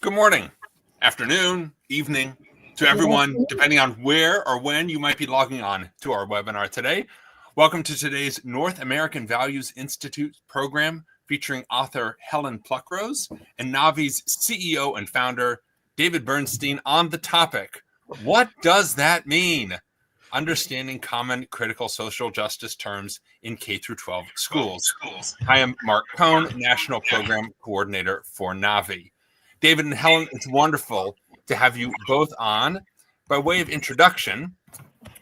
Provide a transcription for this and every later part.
Good morning, afternoon, evening to everyone, depending on where or when you might be logging on to our webinar today. Welcome to today's North American Values Institute program featuring author Helen Pluckrose and NAVI's CEO and founder, David Bernstein, on the topic, what does that mean? Understanding common critical social justice terms in K-12 schools. I am Mark Cohn, National Program Coordinator for NAVI. David and Helen, it's wonderful to have you both on. By way of introduction,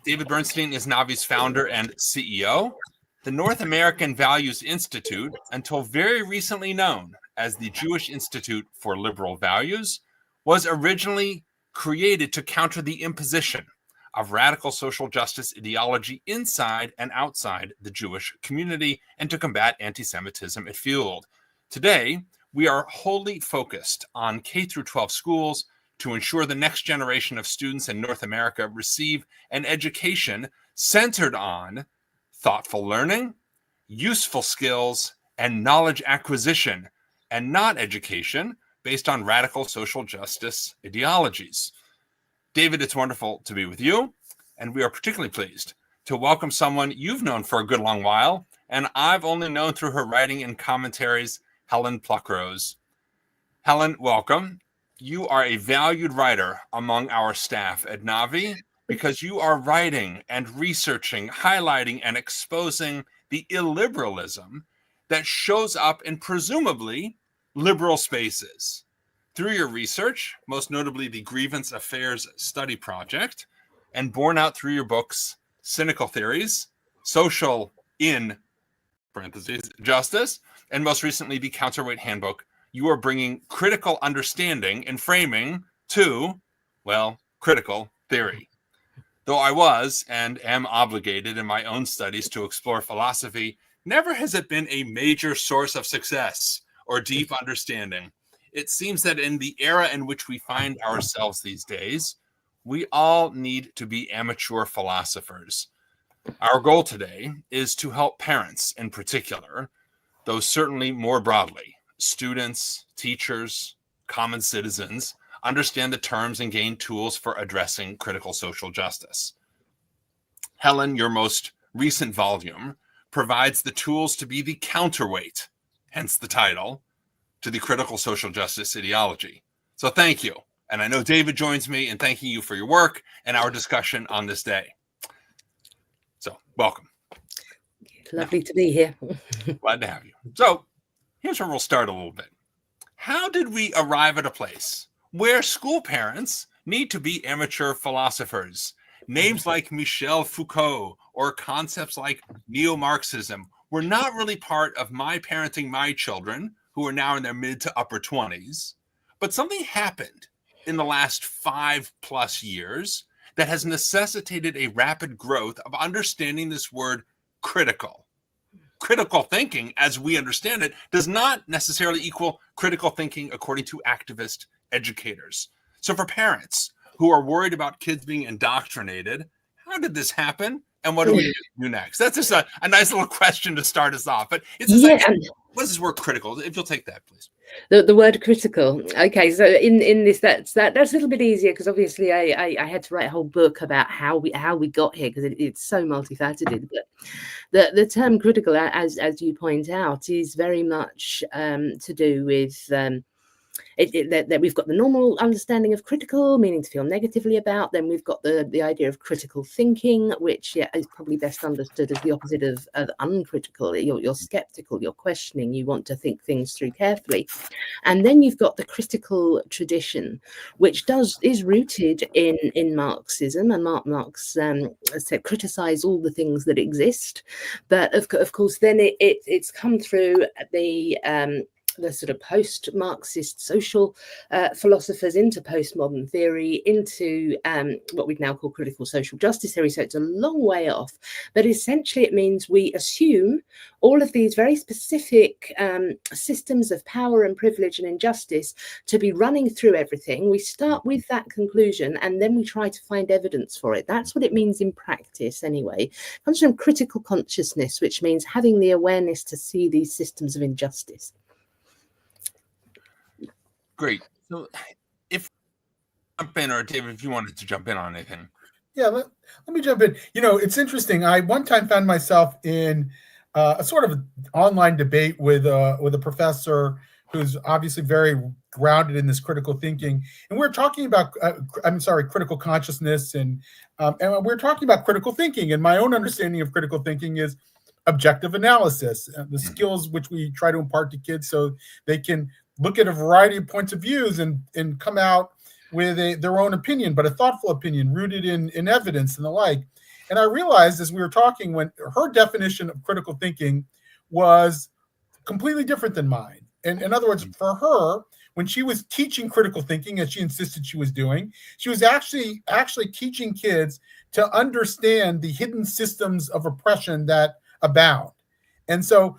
David Bernstein is NAVI's founder and CEO. The North American Values Institute, until very recently known as the Jewish Institute for Liberal Values, was originally created to counter the imposition of radical social justice ideology inside and outside the Jewish community and to combat anti-Semitism it fueled. Today, we are wholly focused on K-12 schools to ensure the next generation of students in North America receive an education centered on thoughtful learning, useful skills, and knowledge acquisition, and not education based on radical social justice ideologies. David, it's wonderful to be with you, and we are particularly pleased to welcome someone you've known for a good long while, and I've only known through her writing and commentaries, Helen Pluckrose. Helen, welcome. You are a valued writer among our staff at NAVI because you are writing and researching, highlighting, and exposing the illiberalism that shows up in presumably liberal spaces. Through your research, most notably the Grievance Affairs Study Project, and borne out through your books, Cynical Theories, Social in parentheses, Justice, and most recently the Counterweight Handbook, you are bringing critical understanding and framing to, well, critical theory. Though I was and am obligated in my own studies to explore philosophy, never has it been a major source of success or deep understanding. It seems that in the era in which we find ourselves these days, we all need to be amateur philosophers. Our goal today is to help parents in particular, though certainly more broadly, students, teachers, common citizens, understand the terms and gain tools for addressing critical social justice. Helen, your most recent volume, provides the tools to be the counterweight, hence the title, to the critical social justice ideology. So thank you. And I know David joins me in thanking you for your work and our discussion on this day. So welcome. Lovely to be here. Glad to have you. So here's where we'll start a little bit. How did we arrive at a place where school parents need to be amateur philosophers? Names like Michel Foucault or concepts like neo-Marxism were not really part of my parenting my children, who are now in their mid to upper 20s. But something happened in the last 5+ years that has necessitated a rapid growth of understanding this word critical. Critical thinking, as we understand it, does not necessarily equal critical thinking according to activist educators. So for parents who are worried about kids being indoctrinated, how did this happen? And what do we do next? That's just a nice little question to start us off. But it's what is this word critical? If you'll take that, please. The word critical. Okay, so in this, that's a little bit easier because obviously I had to write a whole book about how we got here because it's so multifaceted. But the term critical, as you point out, is very much to do with that we've got the normal understanding of critical, meaning to feel negatively about. Then we've got the idea of critical thinking, which is probably best understood as the opposite of uncritical. You're skeptical, you're questioning, you want to think things through carefully. And then you've got the critical tradition, which is rooted in Marxism, and Marx said criticize all the things that exist. But of course, then it's come through sort of post-Marxist social philosophers into postmodern theory, into what we now call critical social justice theory. So it's a long way off, but essentially it means we assume all of these very specific systems of power and privilege and injustice to be running through everything. We start with that conclusion and then we try to find evidence for it. That's what it means in practice anyway. It comes from critical consciousness, which means having the awareness to see these systems of injustice. Great. So if jump in, or David, if you wanted to jump in on anything. Yeah, let me jump in. It's interesting. I one time found myself in a sort of online debate with a professor who's obviously very grounded in this critical thinking, and we're talking about critical consciousness, and we're talking about critical thinking. And my own understanding of critical thinking is objective analysis, the skills which we try to impart to kids so they can look at a variety of points of views and come out with their own opinion, but a thoughtful opinion rooted in evidence and the like. And I realized as we were talking, when her definition of critical thinking was completely different than mine. And in other words, for her, when she was teaching critical thinking, as she insisted she was doing, she was actually teaching kids to understand the hidden systems of oppression that abound. And so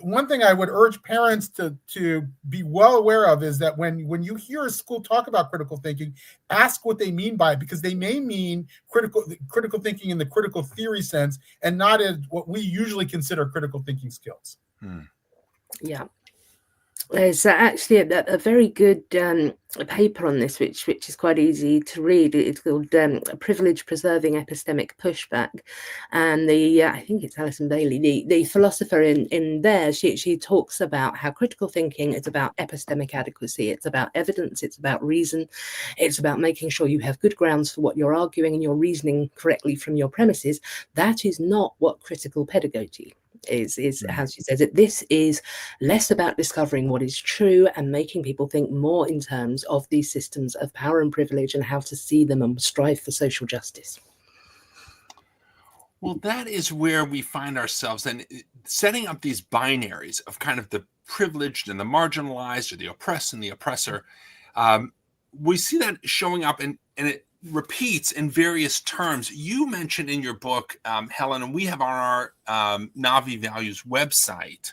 one thing I would urge parents to be well aware of is that when you hear a school talk about critical thinking, ask what they mean by it, because they may mean critical thinking in the critical theory sense and not as what we usually consider critical thinking skills. Yeah. There's actually a very good paper on this, which is quite easy to read. It's called Privilege Preserving Epistemic Pushback. And I think it's Alison Bailey, the philosopher in there, she talks about how critical thinking is about epistemic adequacy. It's about evidence, it's about reason, it's about making sure you have good grounds for what you're arguing and you're reasoning correctly from your premises. That is not what critical pedagogy is how she says it. This is less about discovering what is true and making people think more in terms of these systems of power and privilege and how to see them and strive for social justice. Well, that is where we find ourselves, and setting up these binaries of kind of the privileged and the marginalized, or the oppressed and the oppressor. We see that showing up, and it repeats in various terms. You mentioned in your book, Helen, and we have on our NAVI Values website,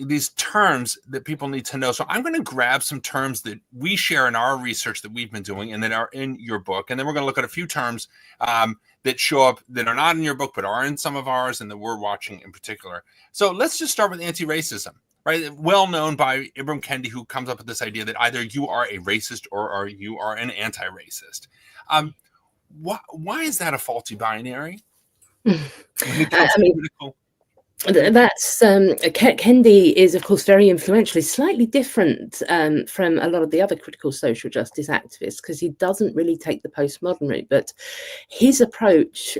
these terms that people need to know. So I'm going to grab some terms that we share in our research that we've been doing and that are in your book. And then we're going to look at a few terms that show up that are not in your book, but are in some of ours and that we're watching in particular. So let's just start with anti-racism. Right, well known by Ibram Kendi, who comes up with this idea that either you are a racist or you are an anti-racist. Why is that a faulty binary? That's Kendi is, of course, very influential. He's slightly different from a lot of the other critical social justice activists because he doesn't really take the postmodern route. But his approach,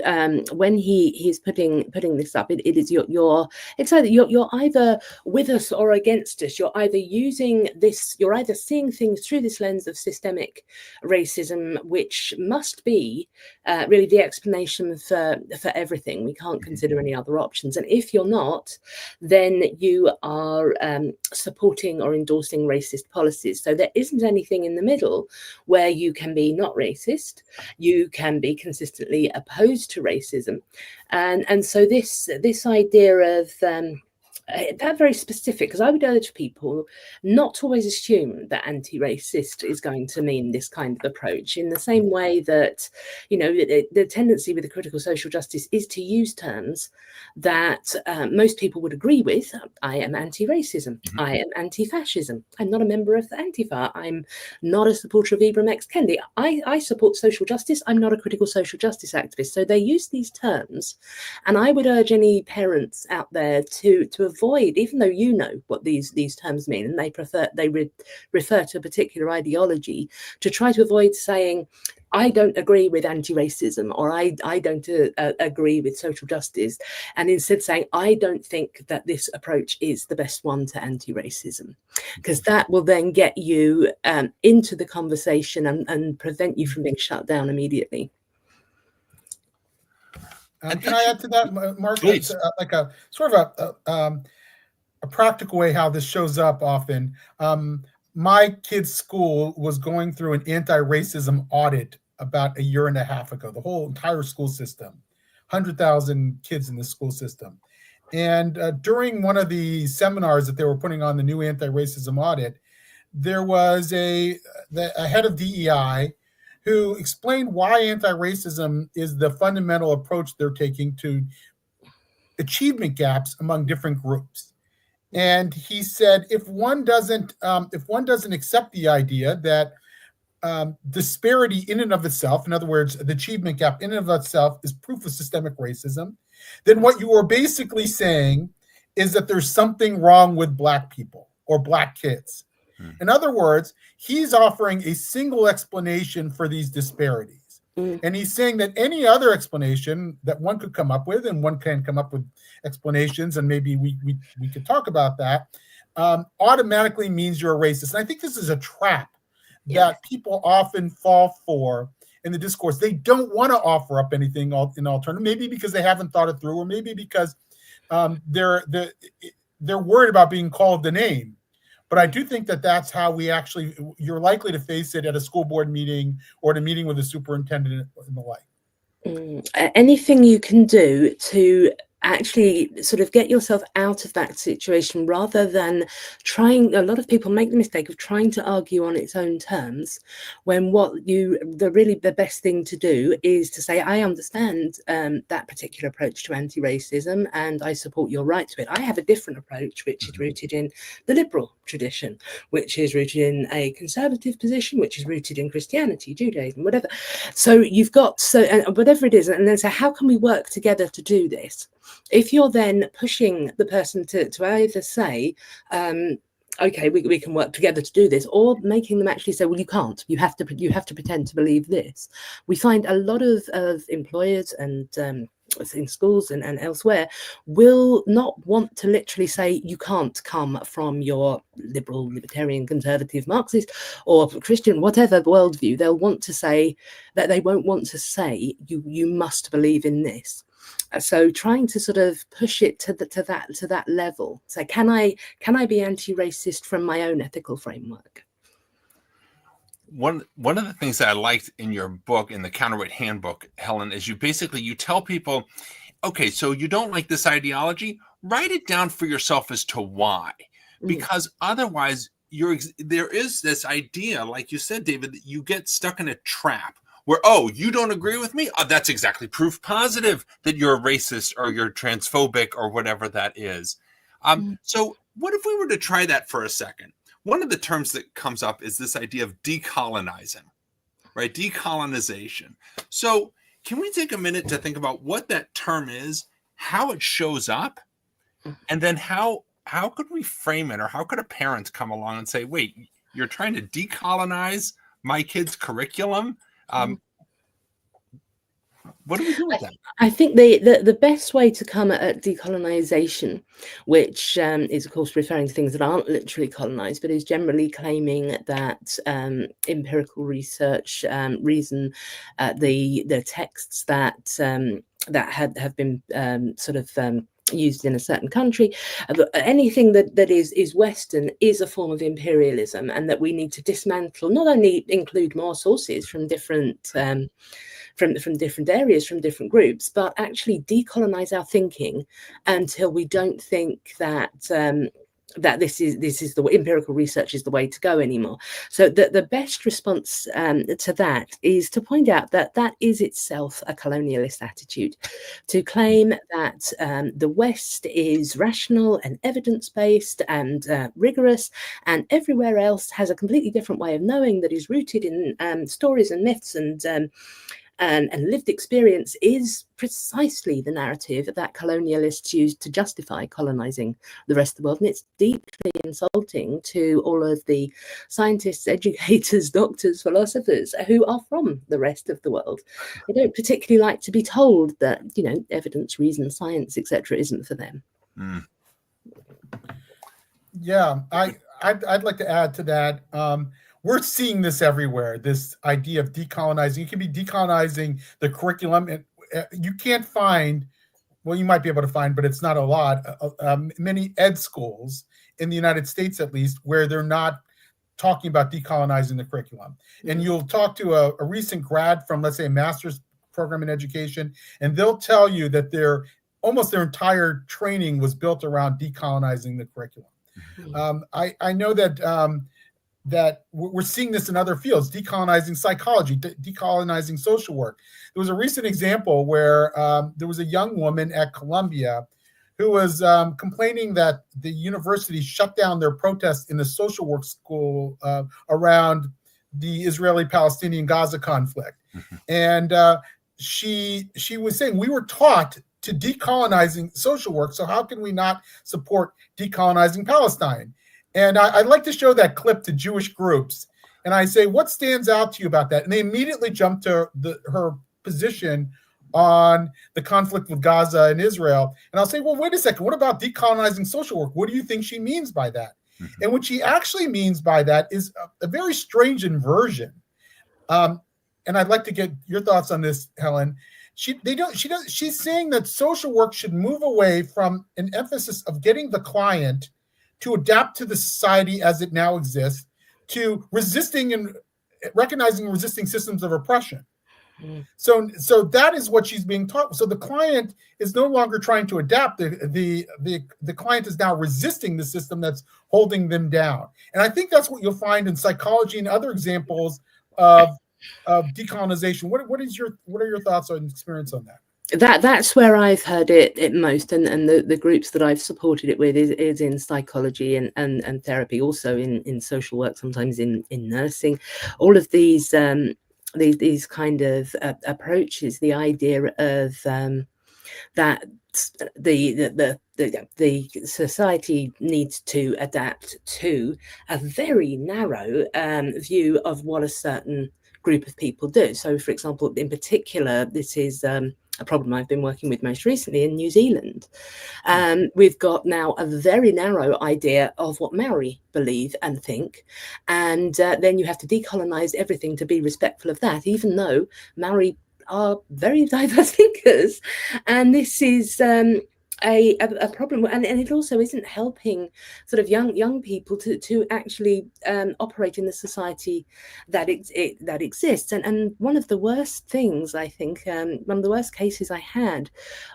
when he's putting this up, it is it's either you're either with us or against us. You're either using this, you're either seeing things through this lens of systemic racism, which must be really the explanation for everything. We can't consider any other options. And if you're not, then you are supporting or endorsing racist policies. So there isn't anything in the middle where you can be not racist, you can be consistently opposed to racism, and so this idea of that very specific, because I would urge people not to always assume that anti-racist is going to mean this kind of approach, in the same way that, the tendency with the critical social justice is to use terms that most people would agree with. I am anti-racism. I am anti-fascism. I'm not a member of the Antifa. I'm not a supporter of Ibram X. Kendi. I support social justice. I'm not a critical social justice activist. So they use these terms, and I would urge any parents out there to avoid, even though you know what these terms mean, and they refer to a particular ideology, to try to avoid saying, I don't agree with anti-racism, or I don't agree with social justice, and instead saying, I don't think that this approach is the best one to anti-racism, because that will then get you into the conversation and prevent you from being shut down immediately. Can I add to that, Mark? It's like a sort of a practical way how this shows up often. My kid's school was going through an anti-racism audit about a year and a half ago, the whole entire school system, 100,000 kids in the school system. And during one of the seminars that they were putting on the new anti-racism audit, there was a head of DEI who explained why anti-racism is the fundamental approach they're taking to achievement gaps among different groups. And he said, if one doesn't accept the idea that disparity in and of itself, in other words, the achievement gap in and of itself is proof of systemic racism, then what you are basically saying is that there's something wrong with Black people or Black kids. In other words, he's offering a single explanation for these disparities. And he's saying that any other explanation that one could come up with, and one can come up with explanations, and maybe we could talk about that, automatically means you're a racist. And I think this is a trap that people often fall for in the discourse. They don't want to offer up anything in alternative, maybe because they haven't thought it through, or maybe because they're worried about being called the name. But I do think that that's how you're likely to face it at a school board meeting or at a meeting with a superintendent and the like. Anything you can do to actually sort of get yourself out of that situation, rather than trying. A lot of people make the mistake of trying to argue on its own terms, when the best thing to do is to say, I understand that particular approach to anti-racism and I support your right to it. I have a different approach, which is rooted in the liberal tradition, which is rooted in a conservative position, which is rooted in Christianity, Judaism, whatever. So you've got, whatever it is, and then say, how can we work together to do this? If you're then pushing the person to either say, okay, we can work together to do this, or making them actually say, well, you can't, you have to pretend to believe this. We find a lot of employers and in schools and elsewhere will not want to literally say, you can't come from your liberal, libertarian, conservative, Marxist or Christian, whatever worldview. They'll want to say that they won't want to say, you must believe in this. So trying to sort of push it to that level. So can I be anti-racist from my own ethical framework? One of the things that I liked in your book, in the Counterweight Handbook, Helen, is you tell people, okay, so you don't like this ideology, write it down for yourself as to why, because otherwise there is this idea, like you said, David, that you get stuck in a trap where, oh, you don't agree with me? Oh, that's exactly proof positive that you're a racist or you're transphobic or whatever that is. So what if we were to try that for a second? One of the terms that comes up is this idea of decolonizing, right? Decolonization. So can we take a minute to think about what that term is, how it shows up, and then how could we frame it, or how could a parent come along and say, wait, you're trying to decolonize my kid's curriculum? What do we do with that? I think the best way to come at decolonization, which is of course referring to things that aren't literally colonized, but is generally claiming that empirical research, reason, the texts that have been used in a certain country, anything that is Western is a form of imperialism, and that we need to dismantle, not only include more sources from different from different areas, from different groups, but actually decolonize our thinking until we don't think that that this is the way, empirical research is the way to go anymore. So the best response to that is to point out that that is itself a colonialist attitude, to claim that the West is rational and evidence-based and rigorous, and everywhere else has a completely different way of knowing that is rooted in stories and myths and lived experience, is precisely the narrative that colonialists used to justify colonizing the rest of the world. And it's deeply insulting to all of the scientists, educators, doctors, philosophers who are from the rest of the world. They don't particularly like to be told that, evidence, reason, science, etc. isn't for them. Yeah, I'd like to add to that. We're seeing this everywhere, this idea of decolonizing. You can be decolonizing the curriculum, and you can't find well, you might be able to find, but it's not a lot, many ed schools in the United States, at least, where they're not talking about decolonizing the curriculum. And you'll talk to a recent grad from, let's say, a master's program in education, and they'll tell you that almost their entire training was built around decolonizing the curriculum. I know that we're seeing this in other fields, decolonizing psychology, decolonizing social work. There was a recent example where there was a young woman at Columbia who was complaining that the university shut down their protests in the social work school around the Israeli-Palestinian Gaza conflict. And she was saying, we were taught to decolonizing social work, so how can we not support decolonizing Palestine? And I'd like to show that clip to Jewish groups. And I say, what stands out to you about that? And they immediately jump to her position on the conflict with Gaza and Israel. And I'll say, well, wait a second, what about decolonizing social work? What do you think she means by that? And what she actually means by that is a very strange inversion. And I'd like to get your thoughts on this, Helen. She's saying that social work should move away from an emphasis of getting the client to adapt to the society as it now exists, to resisting and recognizing and resisting systems of oppression. So that is what she's being taught. So the client is no longer trying to adapt. The client is now resisting the system that's holding them down. And I think that's what you'll find in psychology and other examples of decolonization. What are your thoughts and experience on that? That's where I've heard it most, and the groups that I've supported it with is in psychology and therapy, also in social work, sometimes in nursing. All of these kind of approaches, the idea of that the society needs to adapt to a very narrow view of what a certain group of people do. So, for example, in particular, this is a problem I've been working with most recently in New Zealand. We've got now a very narrow idea of what Maori believe and think, and then you have to decolonize everything to be respectful of that, even though Maori are very diverse thinkers. And this is a problem, and it also isn't helping sort of young people to actually operate in the society that exists. And one of the worst things, I think, one of the worst cases I had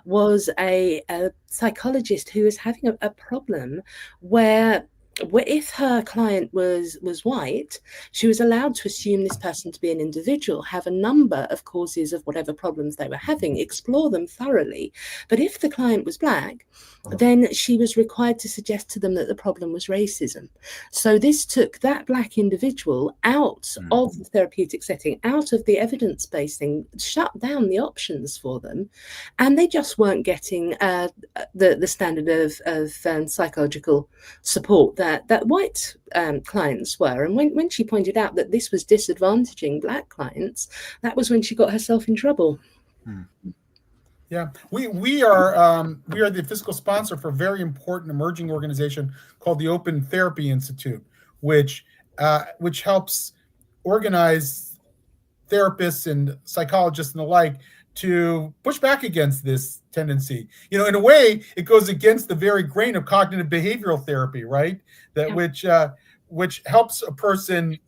was a psychologist who was having a problem where if her client was white, she was allowed to assume this person to be an individual, have a number of causes of whatever problems they were having, explore them thoroughly. But if the client was black, then she was required to suggest to them that the problem was racism. So this took that black individual out of the therapeutic setting, out of the evidence-based thing, shut down the options for them, and they just weren't getting the standard of psychological support that white clients were. And when she pointed out that this was disadvantaging black clients, that was when she got herself in trouble. Yeah, we are the fiscal sponsor for a very important emerging organization called the Open Therapy Institute, which helps organize therapists and psychologists and the like to push back against this tendency. You know, in a way, it goes against the very grain of cognitive behavioral therapy, right? Which helps a person,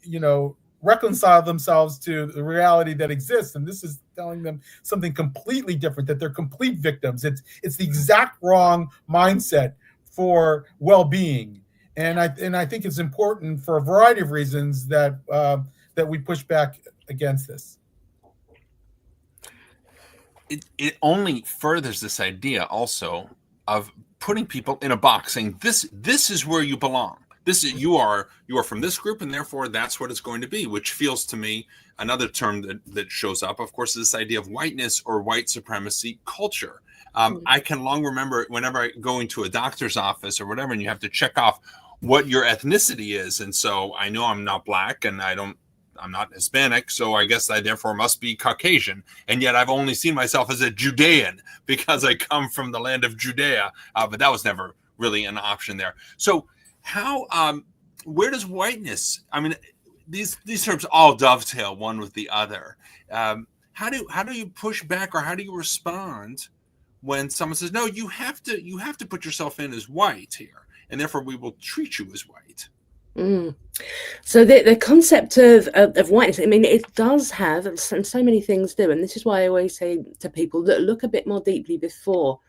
reconcile themselves to the reality that exists. And this is telling them something completely different, that they're complete victims. It's the exact wrong mindset for well-being. And I think it's important for a variety of reasons that we push back against this. It only furthers this idea also of putting people in a box, saying this is where you belong. You are from this group, and therefore that's what it's going to be, which feels to me another term that shows up, of course, is this idea of whiteness or white supremacy culture. I can long remember whenever I go into a doctor's office or whatever, and you have to check off what your ethnicity is. And so I know I'm not black, and I'm not Hispanic, so I guess I therefore must be Caucasian. And yet I've only seen myself as a Judean because I come from the land of Judea, but that was never really an option there. So how, where does whiteness, I mean, these terms all dovetail one with the other. How do you push back, or how do you respond when someone says, no, you have to put yourself in as white here, and therefore we will treat you as white. So the concept of whiteness, I mean, it does have, and so many things do, and this is why I always say to people that look a bit more deeply before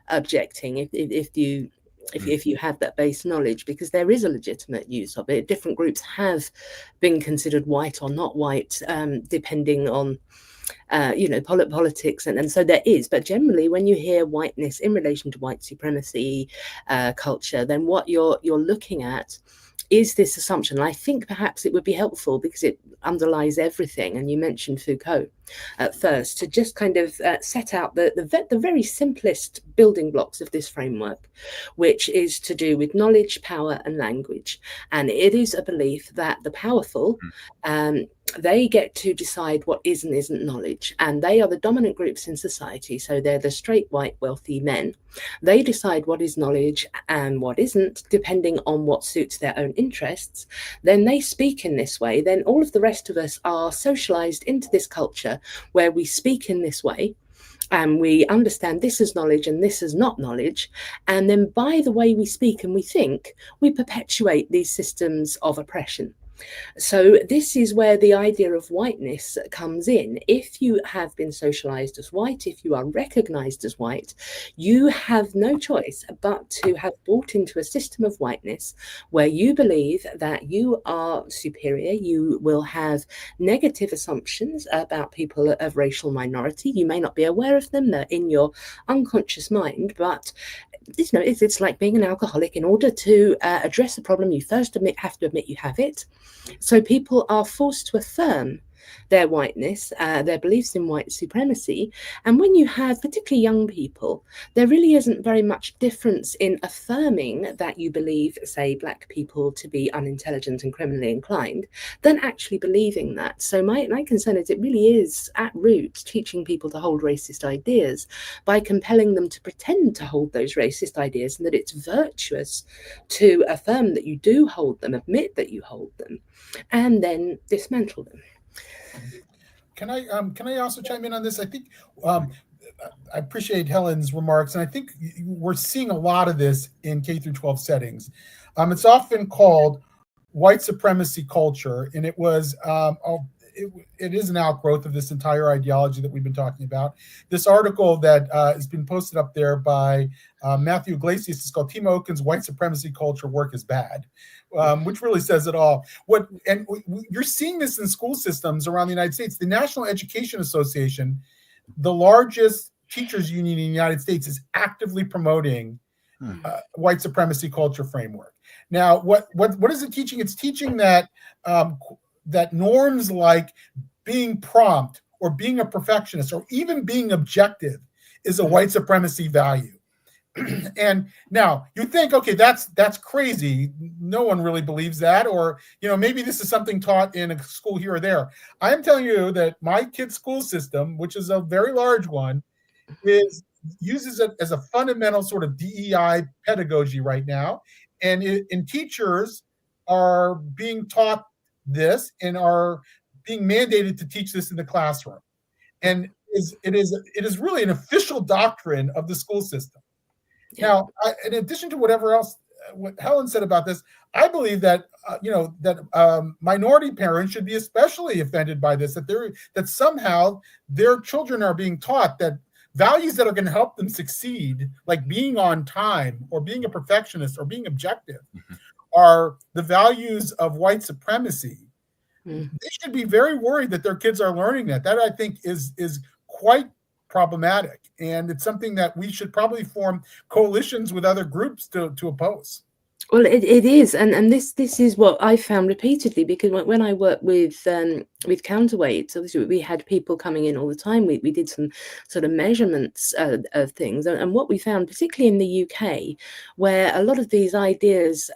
objecting, if you have that base knowledge, because there is a legitimate use of it. Different groups have been considered white or not white, depending on politics, and so there is. But generally, when you hear whiteness in relation to white supremacy culture, then what you're looking at is this assumption. And I think perhaps it would be helpful, because it underlies everything, and you mentioned Foucault at first, to just kind of set out the very simplest building blocks of this framework, which is to do with knowledge, power, and language. And it is a belief that the powerful, they get to decide what is and isn't knowledge, and they are the dominant groups in society. So they're the straight, white, wealthy men. They decide what is knowledge and what isn't, depending on what suits their own interests. Then they speak in this way. Then all of the rest of us are socialized into this culture where we speak in this way, and we understand this is knowledge and this is not knowledge. And then by the way we speak and we think, we perpetuate these systems of oppression. So this is where the idea of whiteness comes in. If you have been socialized as white, if you are recognized as white, you have no choice but to have bought into a system of whiteness where you believe that you are superior. You will have negative assumptions about people of racial minority. You may not be aware of them. They're in your unconscious mind, but it's like being an alcoholic. In order to address a problem, you first have to admit you have it. So people are forced to affirm their whiteness, their beliefs in white supremacy. And when you have particularly young people, there really isn't very much difference in affirming that you believe, say, Black people to be unintelligent and criminally inclined, than actually believing that. So my concern is it really is at root teaching people to hold racist ideas by compelling them to pretend to hold those racist ideas, and that it's virtuous to affirm that you do hold them, admit that you hold them, and then dismantle them. Can I also chime in on this? I think I appreciate Helen's remarks, and I think we're seeing a lot of this in K-12 settings. It's often called white supremacy culture, and it was it is an outgrowth of this entire ideology that we've been talking about. This article that has been posted up there by Matthew Iglesias is called Tim Oken's White Supremacy Culture Work is Bad, which really says it all. You're seeing this in school systems around the United States. The National Education Association, the largest teachers union in the United States, is actively promoting white supremacy culture framework. Now, what is it teaching? It's teaching that that norms like being prompt or being a perfectionist or even being objective is a white supremacy value. And now you think, okay, that's crazy. No one really believes that. Or, maybe this is something taught in a school here or there. I am telling you that my kid's school system, which is a very large one, uses it as a fundamental sort of DEI pedagogy right now. And teachers are being taught this and are being mandated to teach this in the classroom. And it is really an official doctrine of the school system. Yeah. Now, in addition to whatever else what Helen said about this, I believe that minority parents should be especially offended by this, that somehow their children are being taught that values that are going to help them succeed, like being on time or being a perfectionist or being objective, are the values of white supremacy. They should be very worried that their kids are learning that. That, I think, is quite problematic. And it's something that we should probably form coalitions with other groups to oppose. Well, it is, and this is what I found repeatedly, because when I worked with Counterweight, obviously we had people coming in all the time. We did some sort of measurements of things, and what we found, particularly in the UK, where a lot of these ideas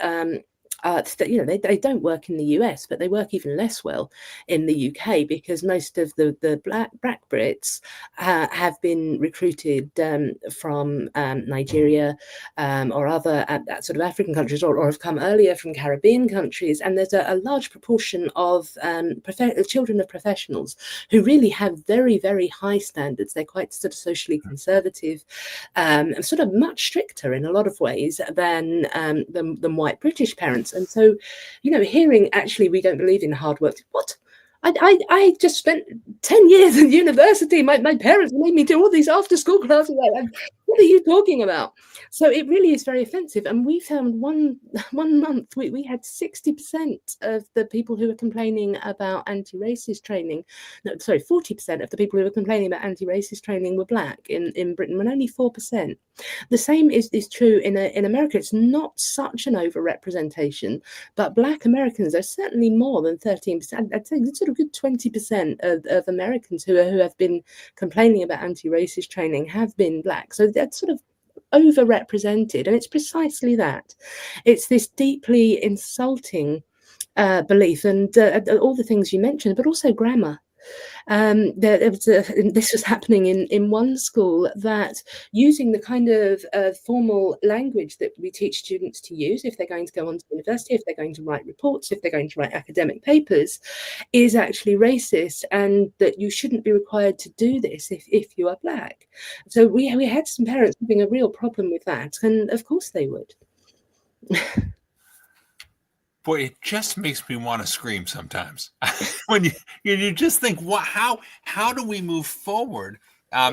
they don't work in the US, but they work even less well in the UK, because most of the black Brits have been recruited from Nigeria or other sort of African countries, or have come earlier from Caribbean countries. And there's a large proportion of children of professionals who really have very, very high standards. They're quite sort of socially conservative, sort of much stricter in a lot of ways than white British parents. And so, hearing actually we don't believe in hard work. What? I just spent 10 years in university. My parents made me do all these after school classes. What are you talking about? So it really is very offensive. And we found one month we had 60% of the people who were complaining about anti-racist training. No, sorry, 40% of the people who were complaining about anti-racist training were black in Britain, when only 4%. The same is true in America. It's not such an overrepresentation, but black Americans are certainly more than 13%. I'd say sort of good 20% of Americans who have been complaining about anti-racist training have been black. So that's sort of overrepresented, and it's precisely that. It's this deeply insulting belief, and all the things you mentioned, but also grammar. This was happening in one school, that using the kind of formal language that we teach students to use if they're going to go on to university, if they're going to write reports, if they're going to write academic papers, is actually racist, and that you shouldn't be required to do this if you are black. So we had some parents having a real problem with that, and of course they would. Boy, it just makes me want to scream sometimes when you just think, how do we move forward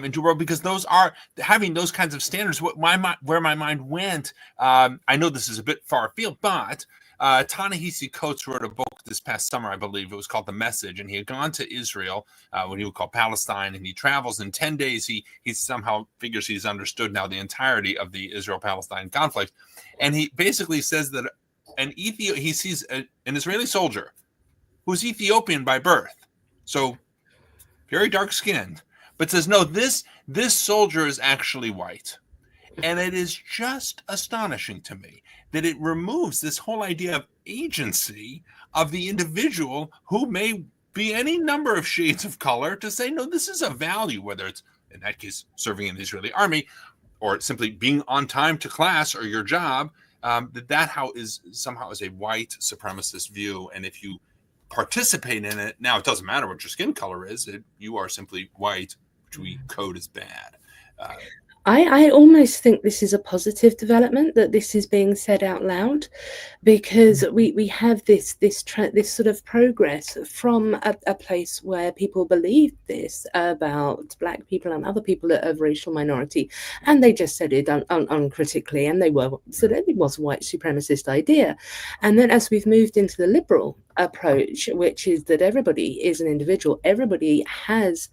into a world? Because those are having those kinds of standards. Where my mind went, I know this is a bit far afield, but Ta-Nehisi Coates wrote a book this past summer, I believe. It was called The Message, and he had gone to Israel, what he would call Palestine, and he travels in 10 days. He somehow figures he's understood now the entirety of the Israel-Palestine conflict, and he basically says that he sees an Israeli soldier who's Ethiopian by birth, so very dark-skinned, but says, no, this soldier is actually white. And it is just astonishing to me that it removes this whole idea of agency of the individual, who may be any number of shades of color, to say, no, this is a value, whether it's, in that case, serving in the Israeli army, or simply being on time to class or your job. That is somehow a white supremacist view, and if you participate in it, now it doesn't matter what your skin color is; you are simply white, which we code as bad. I almost think this is a positive development, that this is being said out loud, because we have this sort of progress from a place where people believed this about black people and other people of racial minority, and they just said it uncritically, and it was a white supremacist idea. And then as we've moved into the liberal approach, which is that everybody is an individual, everybody has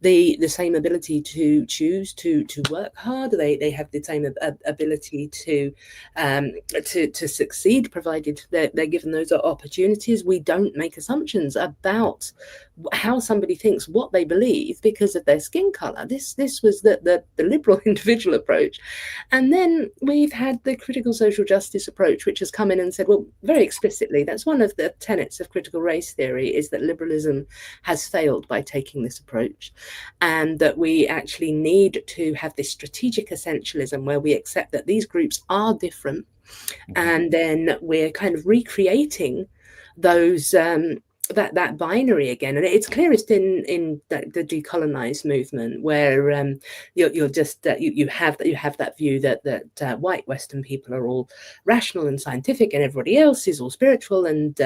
the same ability to choose to work hard, they have the same ability to succeed, provided they're given those opportunities. We don't make assumptions about how somebody thinks, what they believe, because of their skin color. This was the liberal individual approach. And then we've had the critical social justice approach, which has come in and said, well, very explicitly, that's one of the tenets of critical race theory, is that liberalism has failed by taking this approach, and that we actually need to have this strategic essentialism where we accept that these groups are different, and then we're kind of recreating those that binary again. And it's clearest in the decolonized movement, where you're just you have that view that white Western people are all rational and scientific, and everybody else is all spiritual and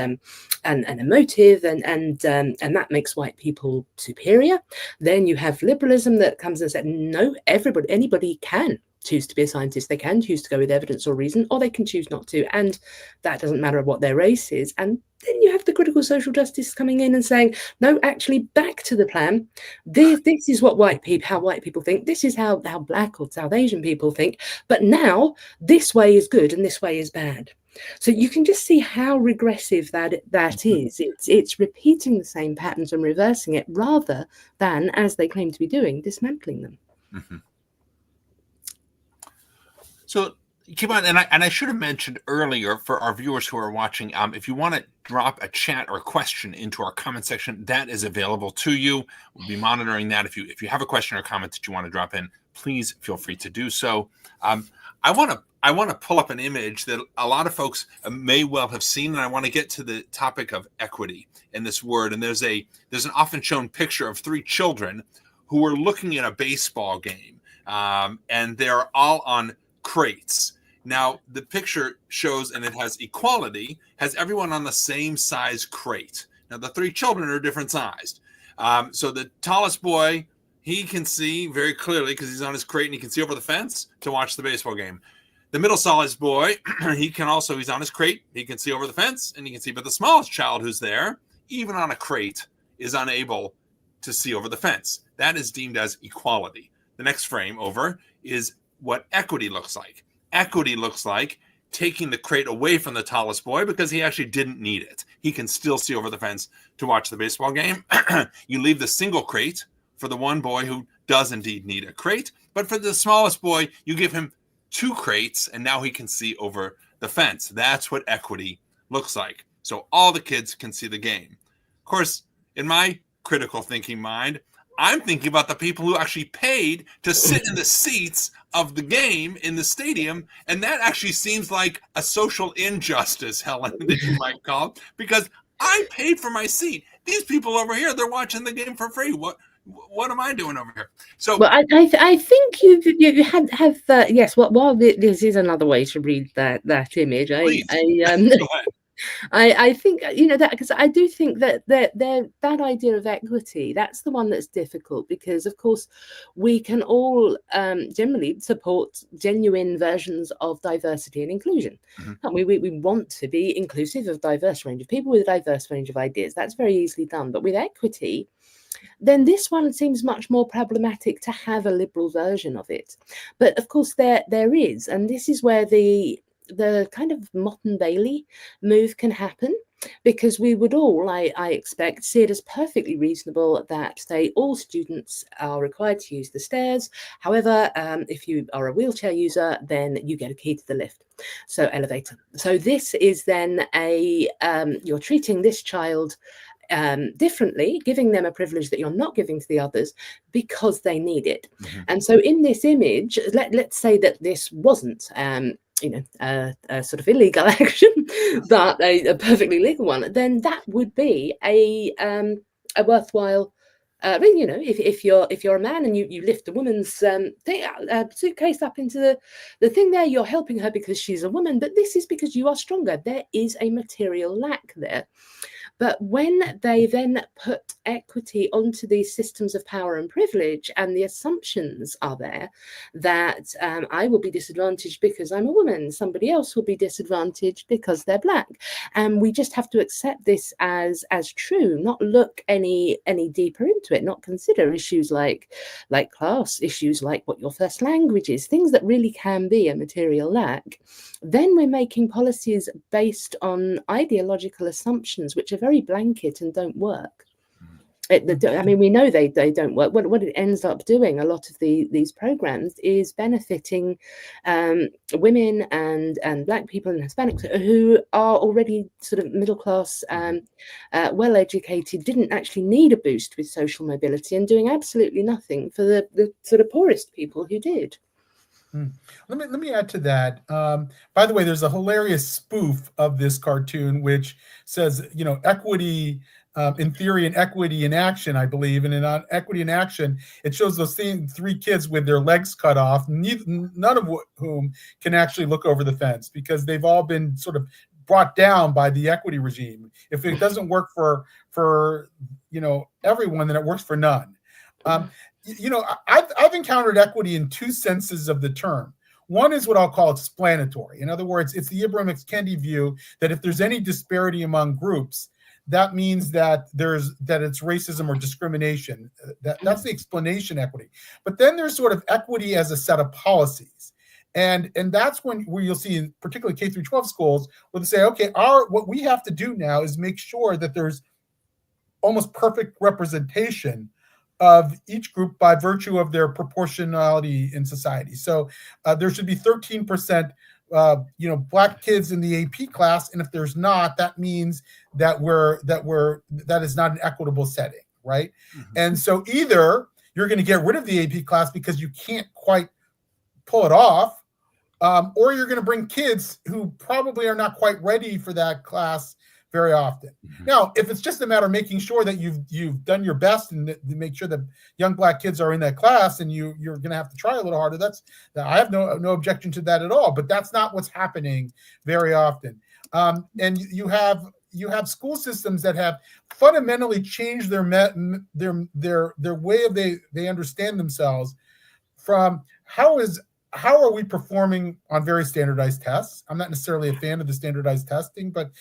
emotive, and that makes white people superior. Then you have liberalism that comes and said, no, anybody can choose to be a scientist. They can choose to go with evidence or reason, or they can choose not to, and that doesn't matter what their race is. And then you have the critical social justice coming in and saying, no, actually, back to the plan. This is what how white people think. This is how black or South Asian people think. But now this way is good and this way is bad. So you can just see how regressive that is. It's repeating the same patterns and reversing it, rather than, as they claim to be doing, dismantling them. Mm-hmm. So keep on, and I should have mentioned earlier for our viewers who are watching, if you want to drop a chat or a question into our comment section, that is available to you. We'll be monitoring that. If you have a question or comment that you want to drop in, please feel free to do so. I want to pull up an image that a lot of folks may well have seen, and I want to get to the topic of equity in this word. And there's an often shown picture of 3 children who are looking at a baseball game, and they're all on crates. Now, the picture shows, and it has equality, has everyone on the same size crate. Now, the 3 children are different sized. So the tallest boy, he can see very clearly because he's on his crate and he can see over the fence to watch the baseball game. The middle-sized boy, he's on his crate, he can see over the fence and he can see, but the smallest child who's there, even on a crate, is unable to see over the fence. That is deemed as equality. The next frame over is what equity looks like. Equity looks like taking the crate away from the tallest boy because he actually didn't need it. He can still see over the fence to watch the baseball game. You leave the single crate for the one boy who does indeed need a crate, but for the smallest boy, you give him 2 crates and now he can see over the fence. That's what equity looks like. So all the kids can see the game. Of course, in my critical thinking mind, I'm thinking about the people who actually paid to sit in the seats of the game in the stadium. And that actually seems like a social injustice, Helen, that you might call, because I paid for my seat. These people over here, they're watching the game for free. What am I doing over here? So, well, I think you have yes. While this is another way to read that image, please. I think that, because I do think that that idea of equity, that's the one that's difficult, because of course we can all generally support genuine versions of diversity and inclusion. We want to be inclusive of diverse range of people with a diverse range of ideas. That's very easily done. But with equity, then this one seems much more problematic to have a liberal version of it. But of course there is, and this is where the kind of Motte Bailey move can happen, because we would all, I expect, see it as perfectly reasonable that all students are required to use the stairs. However, if you are a wheelchair user, then you get a key to the lift, so elevator. So this is then you're treating this child differently, giving them a privilege that you're not giving to the others because they need it. And so in this image, let's say that this wasn't a sort of illegal action, but a perfectly legal one, then that would be a worthwhile. If you're a man and you lift a woman's suitcase up into the thing there, you're helping her because she's a woman, but this is because you are stronger. There is a material lack there. But when they then put equity onto these systems of power and privilege, and the assumptions are there that I will be disadvantaged because I'm a woman, somebody else will be disadvantaged because they're black, and we just have to accept this as true, not look any deeper into it, not consider issues like class, issues like what your first language is, things that really can be a material lack. Then we're making policies based on ideological assumptions which are very blanket and don't work. We know they don't work. What it ends up doing, a lot of these programs, is benefiting women and black people and Hispanics who are already sort of middle class, well educated, didn't actually need a boost with social mobility, and doing absolutely nothing for the sort of poorest people who did. Let me add to that. By the way, there's a hilarious spoof of this cartoon which says, equity in theory and equity in action, I believe. And in equity in action, it shows those same 3 kids with their legs cut off, none of whom can actually look over the fence because they've all been sort of brought down by the equity regime. If it doesn't work for everyone, then it works for none. I've encountered equity in 2 senses of the term. One is what I'll call explanatory. In other words, it's the Ibram-X. view that if there's any disparity among groups, that means that it's racism or discrimination. That's the explanation equity. But then there's sort of equity as a set of policies. And that's where you'll see, particularly K-12 schools, where they say, okay, what we have to do now is make sure that there's almost perfect representation of each group by virtue of their proportionality in society. So there should be 13% Black kids in the AP class, and if there's not, that means that that is not an equitable setting, right? Mm-hmm. And so either you're going to get rid of the AP class because you can't quite pull it off, or you're going to bring kids who probably are not quite ready for that class very often. Mm-hmm. Now, if it's just a matter of making sure that you've done your best and to make sure that young Black kids are in that class, and you're going to have to try a little harder, I have no objection to that at all. But that's not what's happening very often. And you have school systems that have fundamentally changed their way of they understand themselves from how are we performing on very standardized tests? I'm not necessarily a fan of the standardized testing, but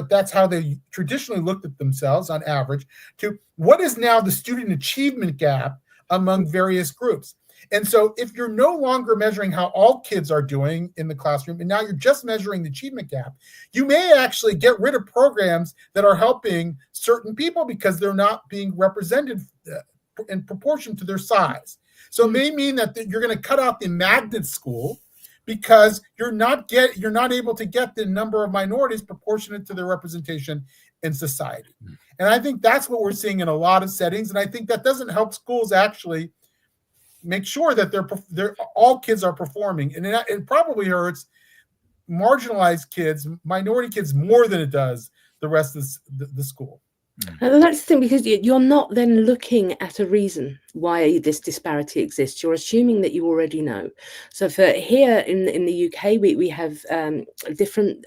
that's how they traditionally looked at themselves on average, to what is now the student achievement gap among various groups. And so if you're no longer measuring how all kids are doing in the classroom, and now you're just measuring the achievement gap, you may actually get rid of programs that are helping certain people because they're not being represented in proportion to their size. So it may mean that you're going to cut out the magnet school because you're not able to get the number of minorities proportionate to their representation in society. And I think that's what we're seeing in a lot of settings. And I think that doesn't help schools actually make sure that they're all kids are performing. And it probably hurts marginalized kids, minority kids, more than it does the rest of the school. And that's the thing, because you're not then looking at a reason why this disparity exists. You're assuming that you already know. So for here in the UK, we have different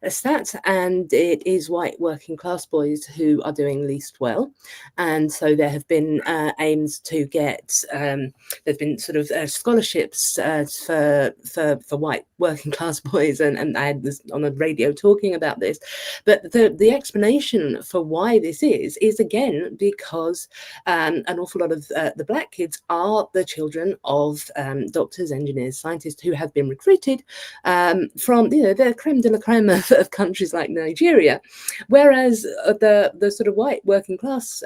stats, and it is white working class boys who are doing least well. And so there have been aims to get, there's been sort of scholarships for white working class boys, and I was on the radio talking about this. But the explanation for why this is again because an awful lot of the Black kids are the children of doctors, engineers, scientists who have been recruited from the creme de la creme of countries like Nigeria, whereas the sort of white working class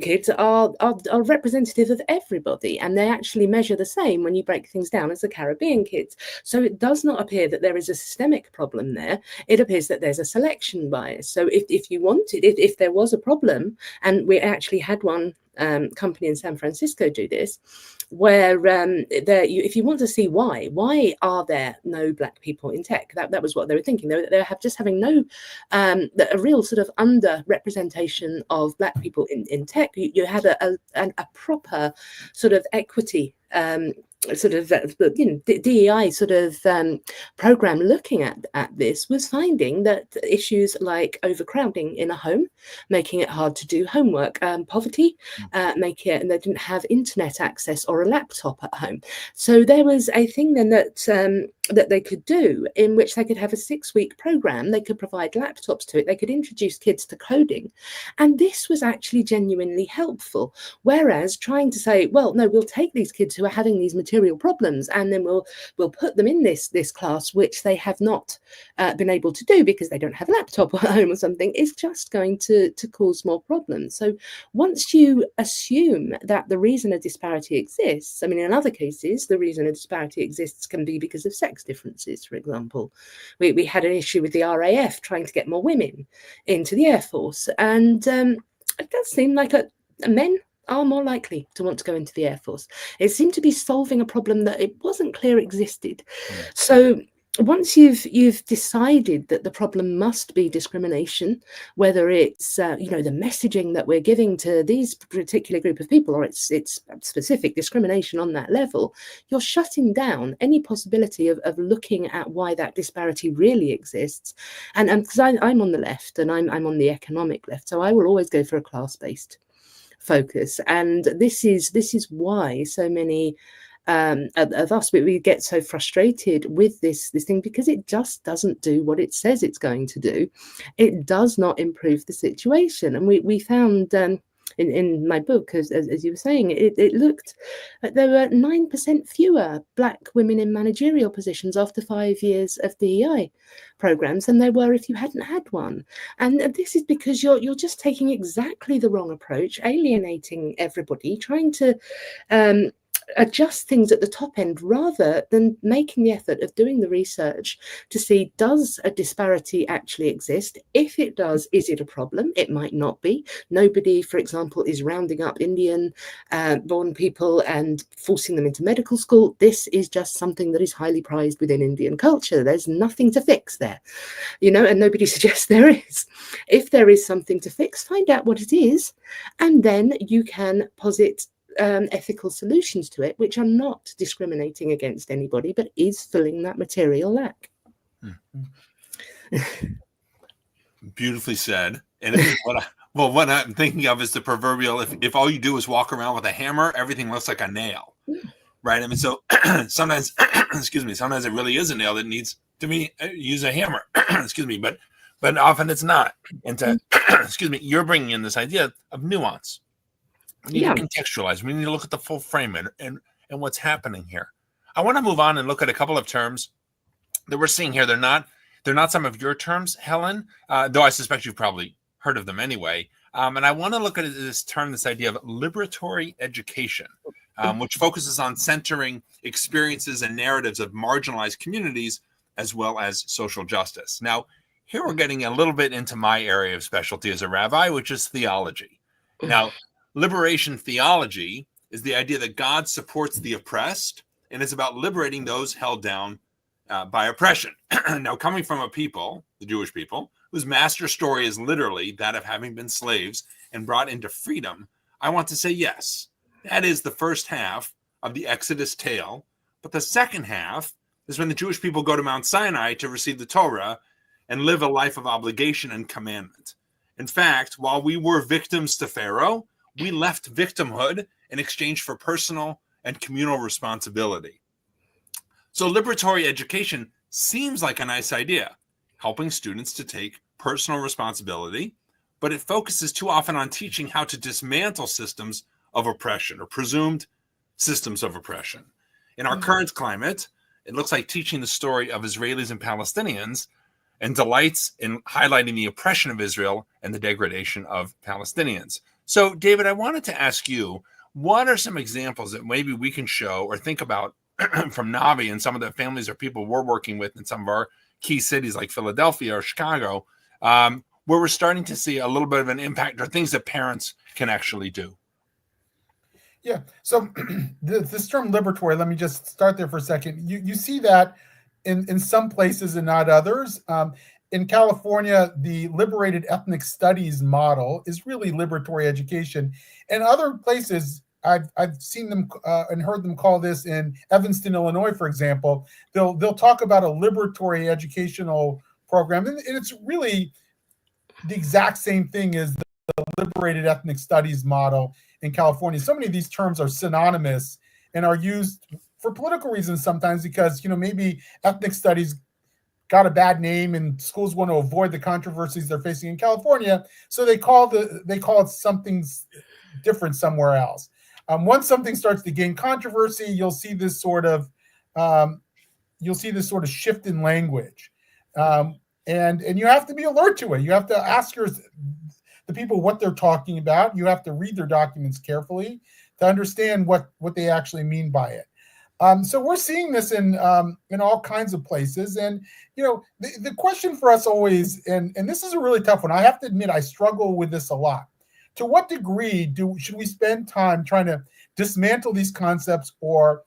kids are representative of everybody, and they actually measure the same when you break things down as the Caribbean kids. So it does not appear that there is a systemic problem there. It appears that there's a selection bias. So if you wanted, if there was a problem, and we actually had one company in San Francisco do this, where if you want to see why are there no Black people in tech, that was what they were thinking. They have just having no a real sort of under-representation of Black people in tech. You had a proper sort of equity sort of DEI sort of program looking at this was finding that issues like overcrowding in a home, making it hard to do homework, poverty, make it, and they didn't have internet access or a laptop at home. So there was a thing then that they could do, in which they could have a 6-week program. They could provide laptops to it. They could introduce kids to coding, and this was actually genuinely helpful. Whereas trying to say, well, no, we'll take these kids who are having these material problems, and then we'll put them in this class, which they have not been able to do because they don't have a laptop at home or something, is just going to cause more problems. So once you assume that the reason a disparity exists, I mean, in other cases, the reason a disparity exists can be because of sex differences. For example, we had an issue with the RAF trying to get more women into the Air Force, and it does seem like men are more likely to want to go into the Air Force. It seemed to be solving a problem that it wasn't clear existed. So once you've decided that the problem must be discrimination, whether it's the messaging that we're giving to these particular group of people, or it's specific discrimination on that level, you're shutting down any possibility of looking at why that disparity really exists. And because I'm on the left, and I'm on the economic left, so I will always go for a class-based focus. And this is why so many of us, we get so frustrated with this thing, because it just doesn't do what it says it's going to do. It does not improve the situation. And we found in my book, as you were saying, it looked like there were 9% fewer Black women in managerial positions after 5 years of DEI programs than there were if you hadn't had one. And this is because you're just taking exactly the wrong approach, alienating everybody, trying to adjust things at the top end rather than making the effort of doing the research to see, does a disparity actually exist? If it does, is it a problem? It might not be. Nobody, for example, is rounding up Indian born people and forcing them into medical school. This is just something that is highly prized within Indian culture. There's nothing to fix there, and nobody suggests there is. If there is something to fix, find out what it is, and then you can posit ethical solutions to it, which are not discriminating against anybody, but is filling that material lack. Beautifully said. And what I'm thinking of is the proverbial, if all you do is walk around with a hammer, everything looks like a nail, right? I mean, so sometimes, sometimes it really is a nail that needs to be use a hammer, but often it's not. And to, you're bringing in this idea of nuance. We need to contextualize. We need to look at the full frame and what's happening here. I want to move on and look at a couple of terms that we're seeing here. They're not some of your terms, Helen, though I suspect you've probably heard of them anyway. And I want to look at this idea of liberatory education, which focuses on centering experiences and narratives of marginalized communities as well as social justice. Now, here we're getting a little bit into my area of specialty as a rabbi, which is theology. Now, liberation theology is the idea that God supports the oppressed and is about liberating those held down by oppression. Now, coming from a people, the Jewish people, whose master story is literally that of having been slaves and brought into freedom, I want to say yes, that is the first half of the Exodus tale. But the second half is when the Jewish people go to Mount Sinai to receive the Torah and live a life of obligation and commandment. In fact, while we were victims to Pharaoh, we left victimhood in exchange for personal and communal responsibility. So liberatory education seems like a nice idea, helping students to take personal responsibility, but it focuses too often on teaching how to dismantle systems of oppression or presumed systems of oppression. In our current climate, it looks like teaching the story of Israelis and Palestinians and delights in highlighting the oppression of Israel and the degradation of Palestinians. So, David, I wanted to ask you, what are some examples that maybe we can show or think about from NAVI and some of the families or people we're working with in some of our key cities like Philadelphia or Chicago, where we're starting to see a little bit of an impact or things that parents can actually do? Yeah. So this term liberatory, let me just start there for a second. You see that in some places and not others. In California, the liberated ethnic studies model is really liberatory education. In other places, I've seen them and heard them call this in Evanston, Illinois, for example. They'll talk about a liberatory educational program, and it's really the exact same thing as the liberated ethnic studies model in California. So many of these terms are synonymous and are used for political reasons sometimes because maybe ethnic studies got a bad name and schools want to avoid the controversies they're facing in California, so they call it something different somewhere else. Once something starts to gain controversy, you'll see this sort of shift in language, and you have to be alert to it. You have to ask the people what they're talking about. You have to read their documents carefully to understand what they actually mean by it. So we're seeing this in all kinds of places, and the question for us always, and this is a really tough one. I have to admit, I struggle with this a lot. To what degree should we spend time trying to dismantle these concepts or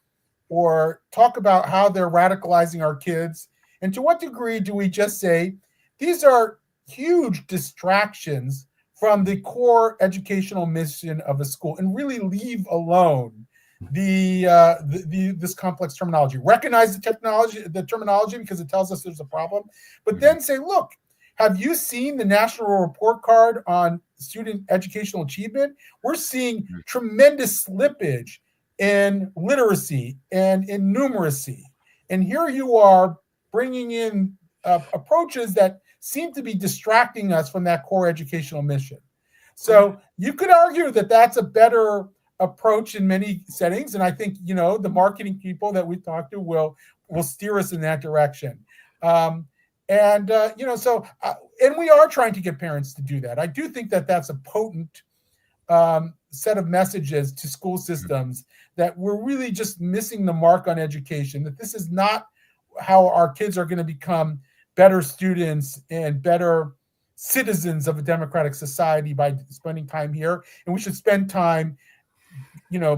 talk about how they're radicalizing our kids? And to what degree do we just say these are huge distractions from the core educational mission of a school and really leave alone this complex terminology? Recognize the terminology because it tells us there's a problem, but then say, look, have you seen the national report card on student educational achievement? We're seeing tremendous slippage in literacy and in numeracy. And here you are bringing in approaches that seem to be distracting us from that core educational mission. So you could argue that that's a better approach in many settings. And I think, the marketing people that we talk to will steer us in that direction. And we are trying to get parents to do that. I do think that that's a potent set of messages to school systems that we're really just missing the mark on education, that this is not how our kids are going to become better students and better citizens of a democratic society by spending time here, and we should spend time,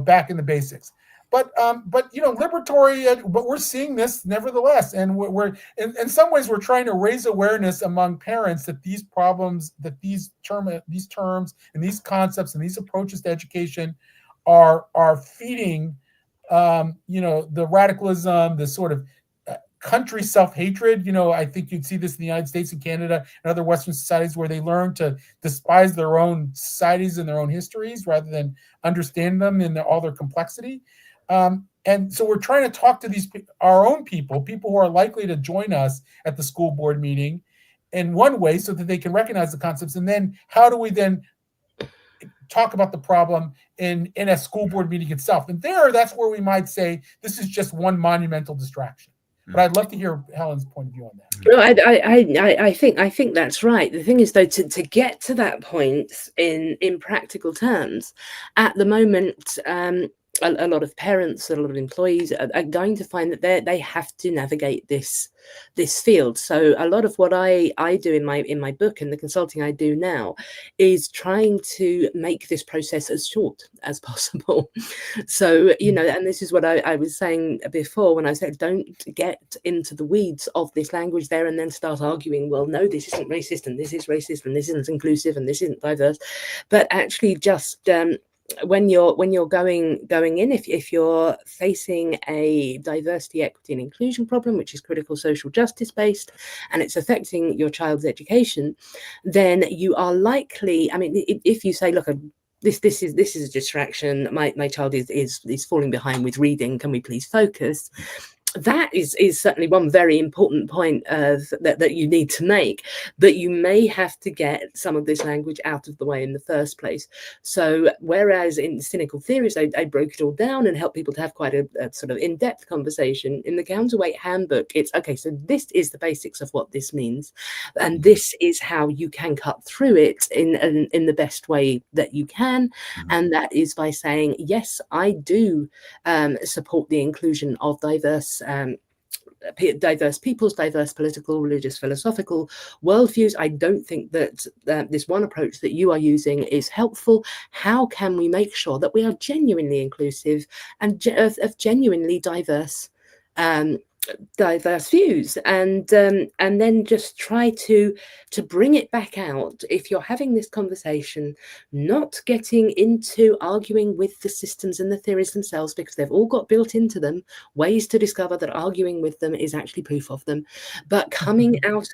back in the basics. But liberatory, but we're seeing this nevertheless, and we're in some ways we're trying to raise awareness among parents that these problems, that these terms and these concepts and these approaches to education are feeding, the radicalism, the sort of country self-hatred. I think you'd see this in the United States and Canada and other Western societies, where they learn to despise their own societies and their own histories rather than understand them in all their complexity. And so we're trying to talk to our own people who are likely to join us at the school board meeting in one way, so that they can recognize the concepts. And then how do we then talk about the problem in a school board meeting itself? And that's where we might say this is just one monumental distraction. But I'd love to hear Helen's point of view on that. No, I think that's right. The thing is, though, to get to that point in practical terms, at the moment, a lot of parents, a lot of employees are going to find that they have to navigate this field. So a lot of what I do in my book and the consulting I do now is trying to make this process as short as possible. So, and this is what I was saying before when I said, don't get into the weeds of this language there and then start arguing, well, no, this isn't racist and this is racist and this isn't inclusive and this isn't diverse, but actually just when you're going in, if you're facing a diversity, equity and inclusion problem, which is critical social justice based, and it's affecting your child's education, then you are likely, if you say, look, this is a distraction, my child is falling behind with reading, can we please focus? That is certainly one very important point that you need to make, but you may have to get some of this language out of the way in the first place. So whereas in Cynical Theories, I broke it all down and helped people to have quite a sort of in-depth conversation, in the Counterweight Handbook, it's, okay, so this is the basics of what this means, and this is how you can cut through it in the best way that you can, and that is by saying, yes, I do support the inclusion of diverse peoples, diverse political, religious, philosophical worldviews. I don't think that this one approach that you are using is helpful. How can we make sure that we are genuinely inclusive and of genuinely diverse views, and then just try to bring it back out if you're having this conversation, not getting into arguing with the systems and the theories themselves, because they've all got built into them ways to discover that arguing with them is actually proof of them, but coming out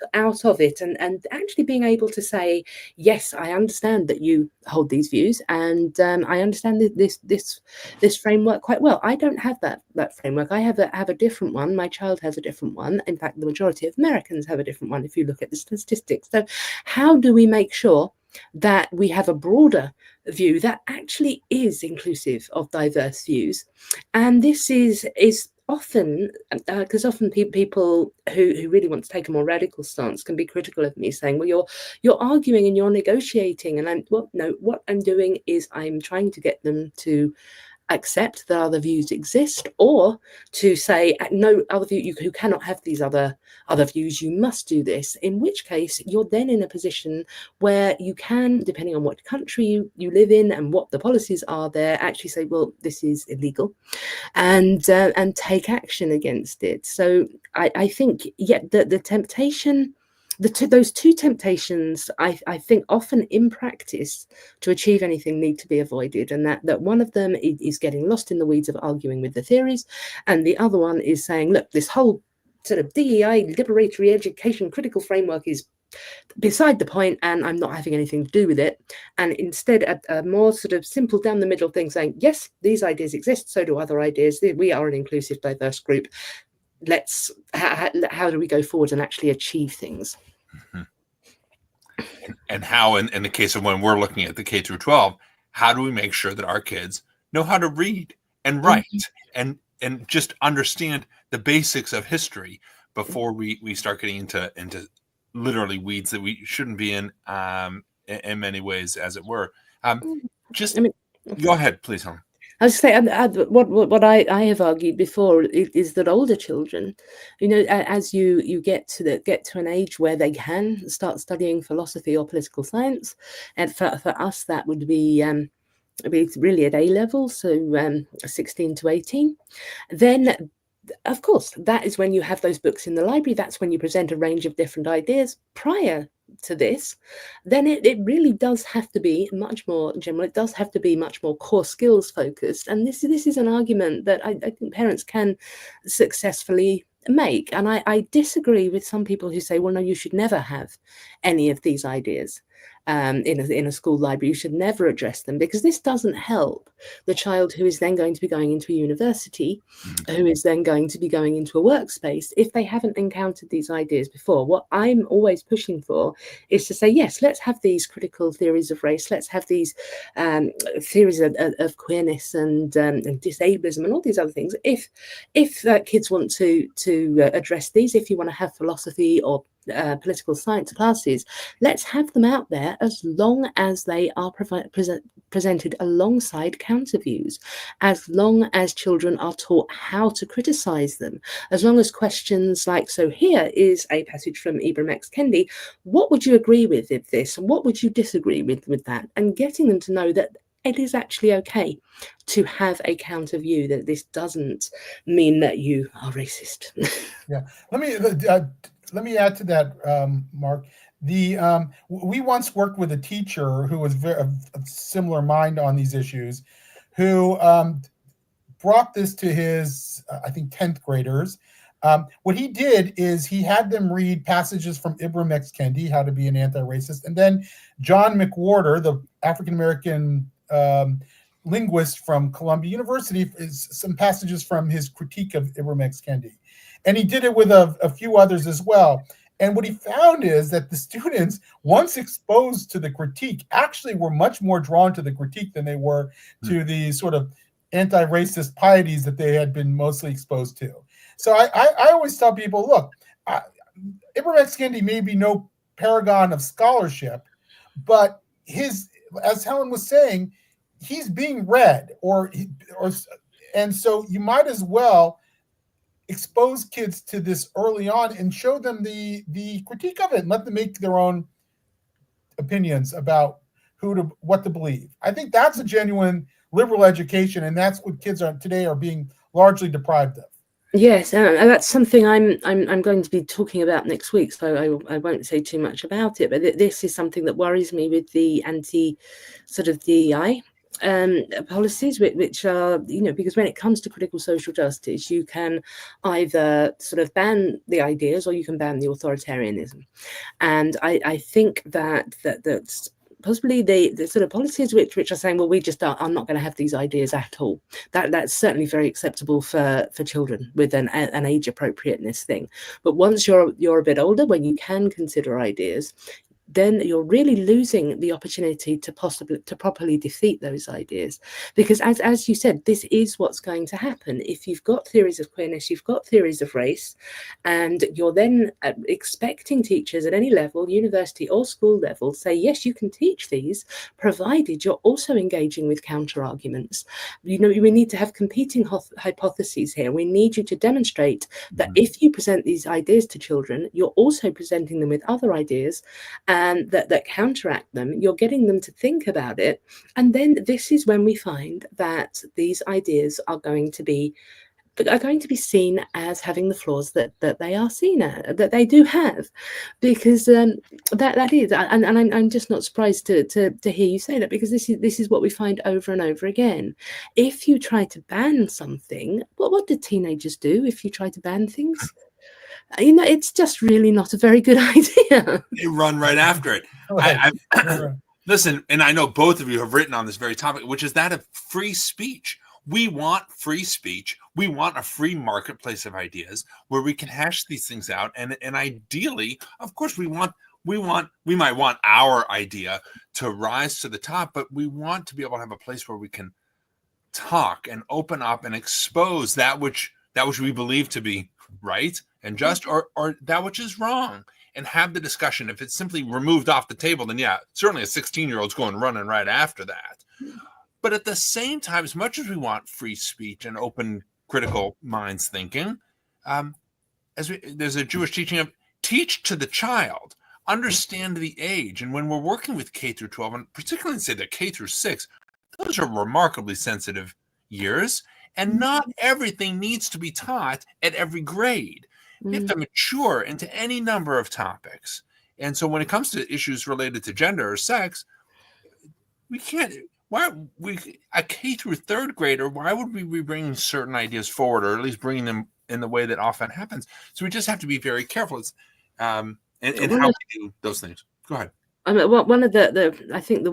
of it and actually being able to say, yes, I understand that you hold these views, and I understand this framework quite well. I don't have that framework. I have a different one. My child has a different one. In fact, the majority of Americans have a different one if you look at the statistics. So how do we make sure that we have a broader view that actually is inclusive of diverse views? And this is often, because often people who really want to take a more radical stance can be critical of me, saying, well, you're arguing and you're negotiating, and what I'm doing is I'm trying to get them to accept that other views exist, or to say, no, other view, you cannot have these other views, you must do this, in which case you're then in a position where you can, depending on what country you live in and what the policies are there, actually say, well, this is illegal, and take action against it. So I think, the temptation, those two temptations, I think often in practice to achieve anything need to be avoided, and that one of them is getting lost in the weeds of arguing with the theories, and the other one is saying, look, this whole sort of DEI, liberatory education, critical framework is beside the point, and I'm not having anything to do with it. And instead a more sort of simple down the middle thing, saying, yes, these ideas exist, so do other ideas, we are an inclusive, diverse group. How do we go forward and actually achieve things? And how, in the case of when we're looking at the K-12, how do we make sure that our kids know how to read and write and just understand the basics of history before we start getting into literally weeds that we shouldn't be in many ways, as it were. Go ahead, please, Helen. I was saying what I have argued before is that older children, as you get to an age where they can start studying philosophy or political science, and for us that would be really at A level, so 16 to 18, then of course, that is when you have those books in the library. That's when you present a range of different ideas. Prior to this, then it really does have to be much more general. It does have to be much more core skills focused. And this is an argument that I think parents can successfully make. And I disagree with some people who say, well, no, you should never have any of these ideas. In a school library, you should never address them, because this doesn't help the child who is then going to be going into a university, who is then going to be going into a workspace, if they haven't encountered these ideas before. What I'm always pushing for is to say, yes, let's have these critical theories of race, let's have these theories of queerness and disablism and all these other things. If kids want to address these, if you want to have philosophy or political science classes, let's have them out there, as long as they are presented alongside counter views, as long as children are taught how to criticize them, as long as questions like, so here is a passage from Ibram X. Kendi, what would you agree with this, and what would you disagree with that, and getting them to know that it is actually okay to have a counter view, that this doesn't mean that you are racist. Yeah, let me add to that, Mark. We once worked with a teacher who was a similar mind on these issues, who brought this to his, I think, 10th graders. What he did is he had them read passages from Ibram X. Kendi, How to Be an Anti-Racist, and then John McWhorter, the African-American linguist from Columbia University, is some passages from his critique of Ibram X. Kendi. And he did it with a few others as well. And what he found is that the students, once exposed to the critique, actually were much more drawn to the critique than they were to the sort of anti-racist pieties that they had been mostly exposed to. So I always tell people, look, Ibram X. Kendi may be no paragon of scholarship, but as Helen was saying, he's being read, and so you might as well expose kids to this early on and show them the critique of it and let them make their own opinions about what to believe. I think that's a genuine liberal education, and that's what kids today are being largely deprived of. Yes, and that's something I'm going to be talking about next week, so I won't say too much about it. But this is something that worries me with the sort of DEI policies, which are, because when it comes to critical social justice, you can either sort of ban the ideas or you can ban the authoritarianism. And I think that's possibly the sort of policies which are saying, well, we just are not going to have these ideas at all. That's certainly very acceptable for children with an age appropriateness thing. But once you're a bit older, when you can consider ideas, then you're really losing the opportunity to properly defeat those ideas. Because as you said, this is what's going to happen. If you've got theories of queerness, you've got theories of race, and you're then expecting teachers at any level, university or school level, say, yes, you can teach these, provided you're also engaging with counter arguments. We need to have competing hypotheses here. We need you to demonstrate that if you present these ideas to children, you're also presenting them with other ideas, and that counteract them. You're getting them to think about it. And then this is when we find that these ideas are going to be seen as having the flaws that they are seen at, that they do have, because that is, and I'm just not surprised to hear you say that, because this is what we find over and over again. If you try to ban something, what do teenagers do if you try to ban things? It's just really not a very good idea. They run right after it. Listen, and I know both of you have written on this very topic, which is that of free speech. We want free speech. We want a free marketplace of ideas where we can hash these things out. And ideally, of course, we might want our idea to rise to the top, but we want to be able to have a place where we can talk and open up and expose that which we believe to be right and just, or that which is wrong, and have the discussion. If it's simply removed off the table, then yeah, certainly a 16-year-old's going running right after that. But at the same time, as much as we want free speech and open critical minds thinking, there's a Jewish teaching of teach to the child, understand the age. And when we're working with K through 12, and particularly say that K through 6, those are remarkably sensitive years, and not everything needs to be taught at every grade. You have to mature into any number of topics. And so when it comes to issues related to gender or sex, we can't, a K through third grader, why would we be bringing certain ideas forward, or at least bringing them in the way that often happens? So we just have to be very careful in how we do those things. Go ahead. I mean, one of I think the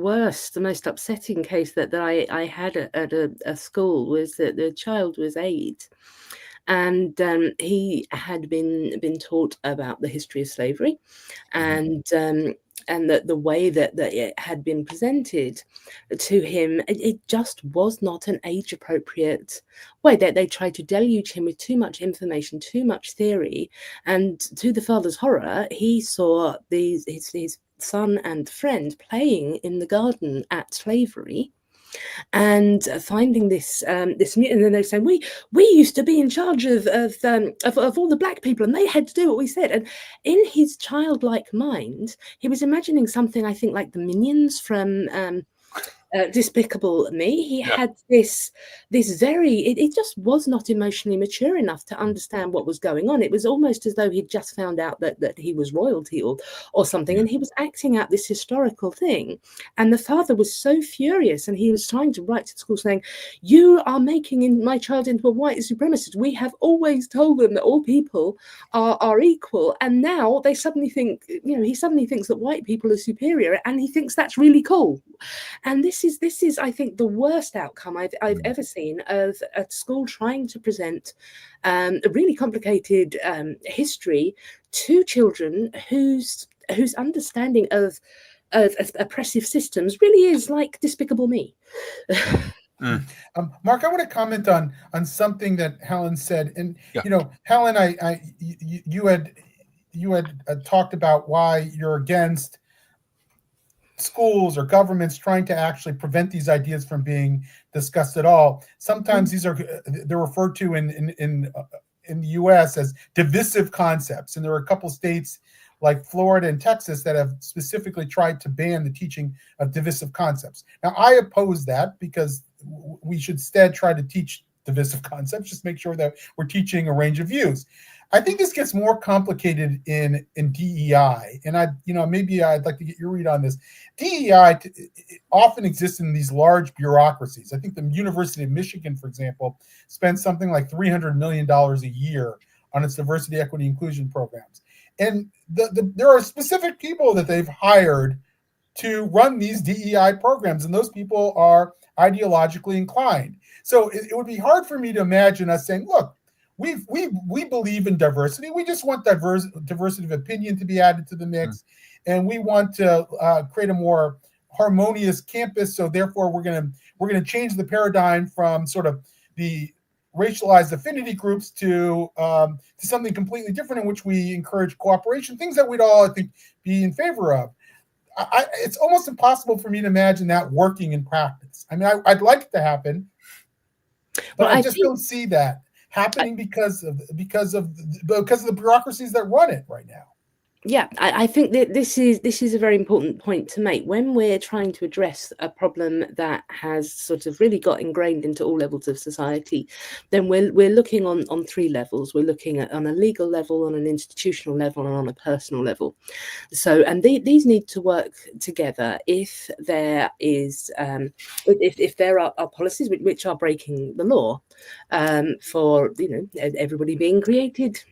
most upsetting case that I had at a school was that the child was 8, and he had been taught about the history of slavery, and that the way that it had been presented to him, it just was not an age-appropriate way. That they tried to deluge him with too much information, too much theory, and to the father's horror, he saw his son and friend playing in the garden at slavery, and finding this mutant, and then they say, we used to be in charge of all the black people, and they had to do what we said. And in his childlike mind, he was imagining something, I think, like the minions from Despicable Me. He had this very, it just was not emotionally mature enough to understand what was going on. It was almost as though he'd just found out that he was royalty or something, and he was acting out this historical thing. And the father was so furious, and he was trying to write to the school saying, you are making my child into a white supremacist. We have always told them that all people are equal, and now they suddenly think, he suddenly thinks that white people are superior, and he thinks that's really cool. And this is, I think, the worst outcome I've ever seen of a school trying to present a really complicated history to children whose understanding of oppressive systems really is like Despicable Me. Mark, I want to comment on something that Helen said, and Helen, you had talked about why you're against schools or governments trying to actually prevent these ideas from being discussed at all. Sometimes they're referred to in the U.S. as divisive concepts, and there are a couple states like Florida and Texas that have specifically tried to ban the teaching of divisive concepts. Now, I oppose that because we should instead try to teach divisive concepts, just make sure that we're teaching a range of views. I think this gets more complicated in DEI, and maybe I'd like to get your read on this. DEI often exists in these large bureaucracies. I think the University of Michigan, for example, spends something like $300 million a year on its diversity, equity, inclusion programs, and there are specific people that they've hired to run these DEI programs, and those people are ideologically inclined. So it would be hard for me to imagine us saying, look, we believe in diversity. We just want diversity of opinion to be added to the mix, and we want to create a more harmonious campus. So therefore, we're gonna change the paradigm from sort of the racialized affinity groups to something completely different, in which we encourage cooperation. Things that we'd all, I think, be in favor of. It's almost impossible for me to imagine that working in practice. I mean, I'd like it to happen, but I just don't see that happening because of the bureaucracies that run it right now. Yeah, I think that this is a very important point to make. When we're trying to address a problem that has sort of really got ingrained into all levels of society, then we're looking on 3 levels. We're looking at on a legal level, on an institutional level, and on a personal level. So, and these need to work together. If there is, if there are policies which are breaking the law, for everybody being created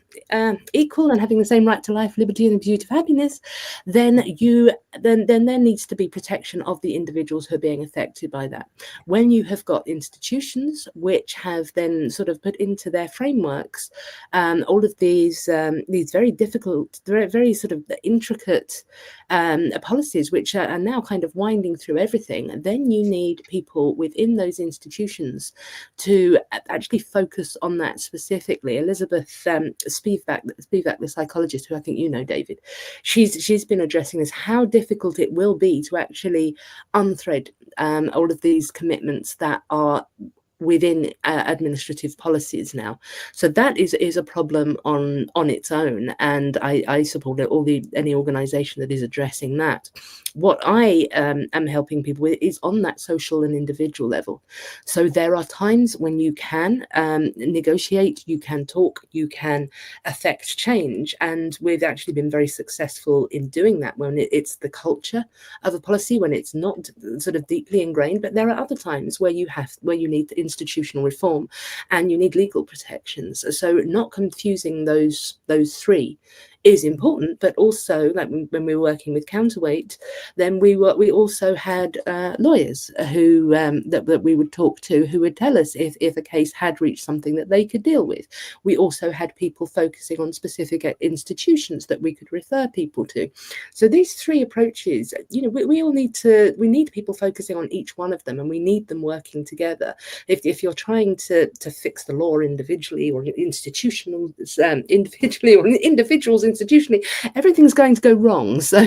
equal and having the same right to life, liberty, and the pursuit of happiness, then there needs to be protection of the individuals who are being affected by that. When you have got institutions which have then sort of put into their frameworks all of these very difficult, very sort of intricate policies which are now kind of winding through everything, then you need people within those institutions to actually focus on that specifically. Elizabeth Spivak, the psychologist, who I think you know, David, she's been addressing this, how difficult it will be to actually unthread all of these commitments that are within administrative policies now. So that is a problem on its own, and I support any organization that is addressing that. What I am helping people with is on that social and individual level. So there are times when you can negotiate, you can talk, you can affect change, and we've actually been very successful in doing that when it's the culture of a policy, when it's not sort of deeply ingrained. But there are other times where you need institutional reform and you need legal protections. So not confusing those three is important, but also, like when we were working with Counterweight, then we also had lawyers who that we would talk to, who would tell us if a case had reached something that they could deal with. We also had people focusing on specific institutions that we could refer people to. So these three approaches, we all need people focusing on each one of them, and we need them working together. If you're trying to fix the law individually or individually or individuals institutionally, everything's going to go wrong. So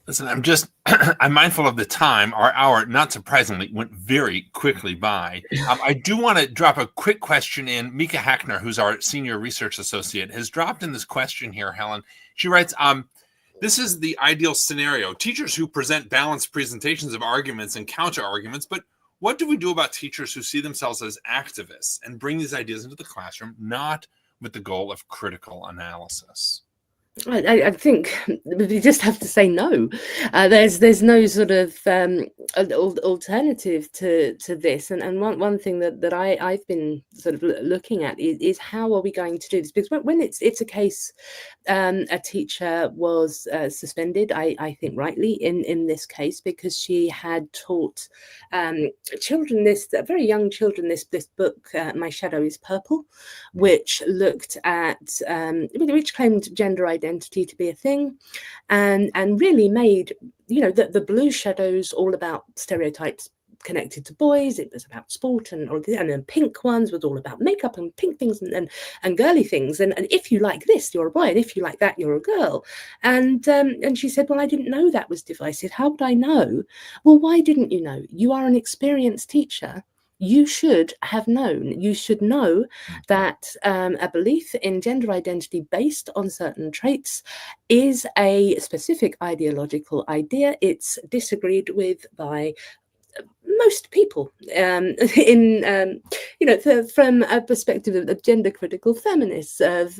listen, I'm mindful of the time. Our hour, not surprisingly, went very quickly by. I do want to drop a quick question in. Mika Hackner, who's our senior research associate, has dropped in this question here, Helen. She writes, this is the ideal scenario. Teachers who present balanced presentations of arguments and counter arguments, but what do we do about teachers who see themselves as activists and bring these ideas into the classroom, not with the goal of critical analysis? I think we just have to say no. There's no sort of alternative to this. And one thing that I've been sort of looking at is how are we going to do this? Because when it's a case, a teacher was suspended, I think rightly in this case, because she had taught children, very young children, this book, My Shadow is Purple, which looked at, which claimed gender identity to be a thing, and really made the blue shadows all about stereotypes connected to boys. It was about sport, and then pink ones was all about makeup and pink things and girly things, and if you like this, you're a boy, and if you like that, you're a girl. And she said, well, I didn't know that was divisive. How would I know? Well, why didn't you know? You are an experienced teacher. You should have known. You should know that a belief in gender identity based on certain traits is a specific ideological idea. It's disagreed with by most people from a perspective of gender critical feminists, of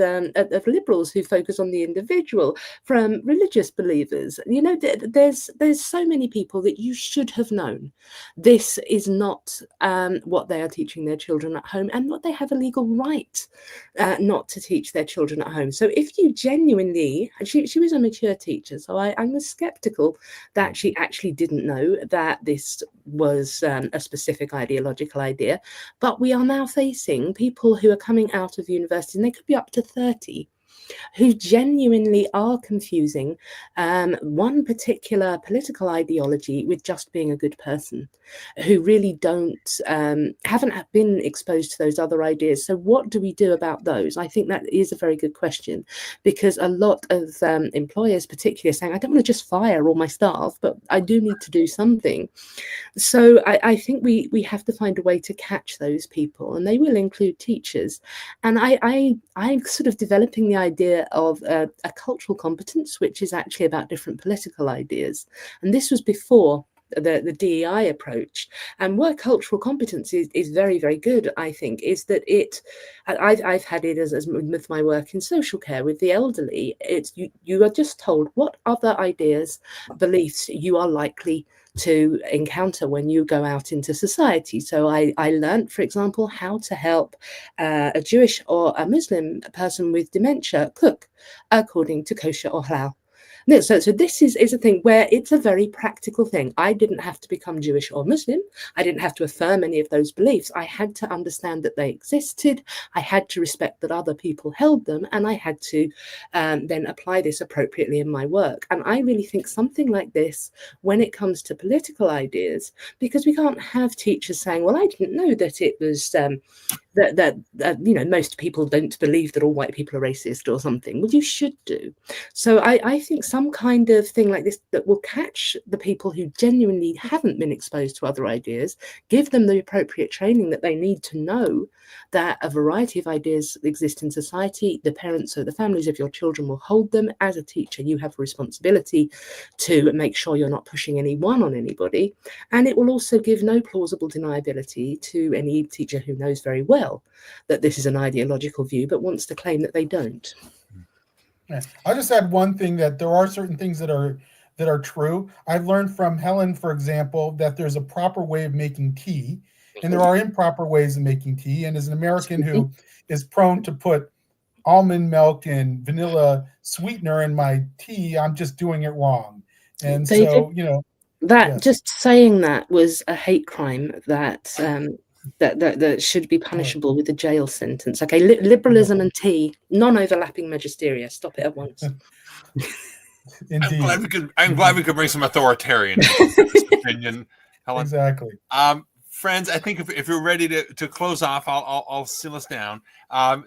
liberals who focus on the individual, from religious believers. There's so many people that you should have known this is not what they are teaching their children at home, and what they have a legal right not to teach their children at home. So if you genuinely, she was a mature teacher, so I was skeptical that she actually didn't know that this was a specific ideological idea. But we are now facing people who are coming out of university, and they could be up to 30, who genuinely are confusing one particular political ideology with just being a good person, who really haven't been exposed to those other ideas. So what do we do about those? I think that is a very good question, because a lot of employers particularly are saying, I don't want to just fire all my staff, but I do need to do something. So I think we have to find a way to catch those people, and they will include teachers. And I'm sort of developing the idea of a cultural competence, which is actually about different political ideas. And this was before the DEI approach. And where cultural competence is very, very good, I think, is that I've had it as with my work in social care with the elderly. It's you are just told what other ideas, beliefs you are likely to encounter when you go out into society. So I learned, for example, how to help a Jewish or a Muslim person with dementia cook according to kosher or halal. No, so this is a thing where it's a very practical thing. I didn't have to become Jewish or Muslim. I didn't have to affirm any of those beliefs. I had to understand that they existed. I had to respect that other people held them, and I had to then apply this appropriately in my work. And I really think something like this, when it comes to political ideas, because we can't have teachers saying, well, I didn't know that it was that most people don't believe that all white people are racist or something. Well, you should do. So I think some kind of thing like this that will catch the people who genuinely haven't been exposed to other ideas, give them the appropriate training that they need to know that a variety of ideas exist in society. The parents or the families of your children will hold them. As a teacher, you have a responsibility to make sure you're not pushing any one on anybody. And it will also give no plausible deniability to any teacher who knows very well that this is an ideological view, but wants to claim that they don't. Yeah. I'll just add one thing, that there are certain things that are true. I've learned from Helen, for example, that there's a proper way of making tea, and there are improper ways of making tea. And as an American who is prone to put almond milk and vanilla sweetener in my tea, I'm just doing it wrong. And so, that yes. Just saying that was a hate crime that should be punishable with a jail sentence. Okay, liberalism and tea, non-overlapping magisteria. Stop it at once. Indeed. I'm glad we could bring some authoritarian opinion, Helen. Exactly. Friends, I think if you're ready to close off, I'll seal us down.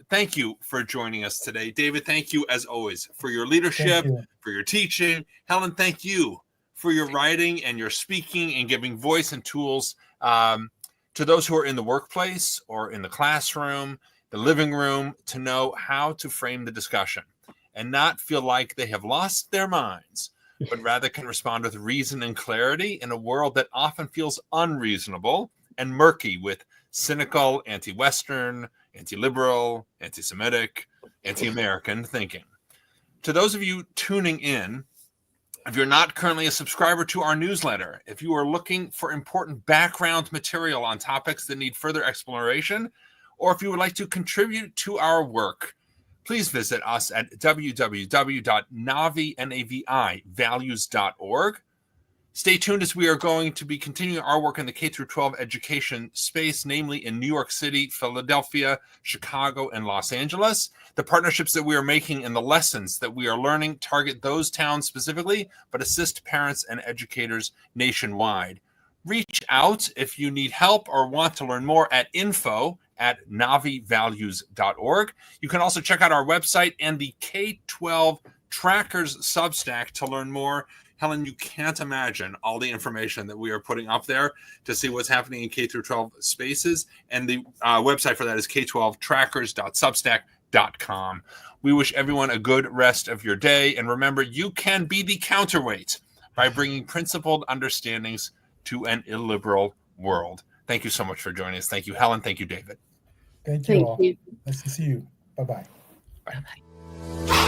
Thank you for joining us today. David, thank you as always for your leadership, for your teaching. Helen, thank you for your writing and your speaking and giving voice and tools to those who are in the workplace or in the classroom, the living room, to know how to frame the discussion and not feel like they have lost their minds, but rather can respond with reason and clarity in a world that often feels unreasonable and murky with cynical, anti-Western, anti-liberal, anti-Semitic, anti-American thinking. To those of you tuning in, if you're not currently a subscriber to our newsletter, if you are looking for important background material on topics that need further exploration, or if you would like to contribute to our work, please visit us at www.navivalues.org. Stay tuned, as we are going to be continuing our work in the K-12 education space, namely in New York City, Philadelphia, Chicago, and Los Angeles. The partnerships that we are making and the lessons that we are learning target those towns specifically, but assist parents and educators nationwide. Reach out if you need help or want to learn more at info@navivalues.org. You can also check out our website and the K-12 Trackers Substack to learn more. Helen, you can't imagine all the information that we are putting up there to see what's happening in K-12 spaces. And the website for that is k12trackers.substack.com. We wish everyone a good rest of your day. And remember, you can be the counterweight by bringing principled understandings to an illiberal world. Thank you so much for joining us. Thank you, Helen. Thank you, David. Thank you all. Nice to see you. Bye-bye. Bye-bye.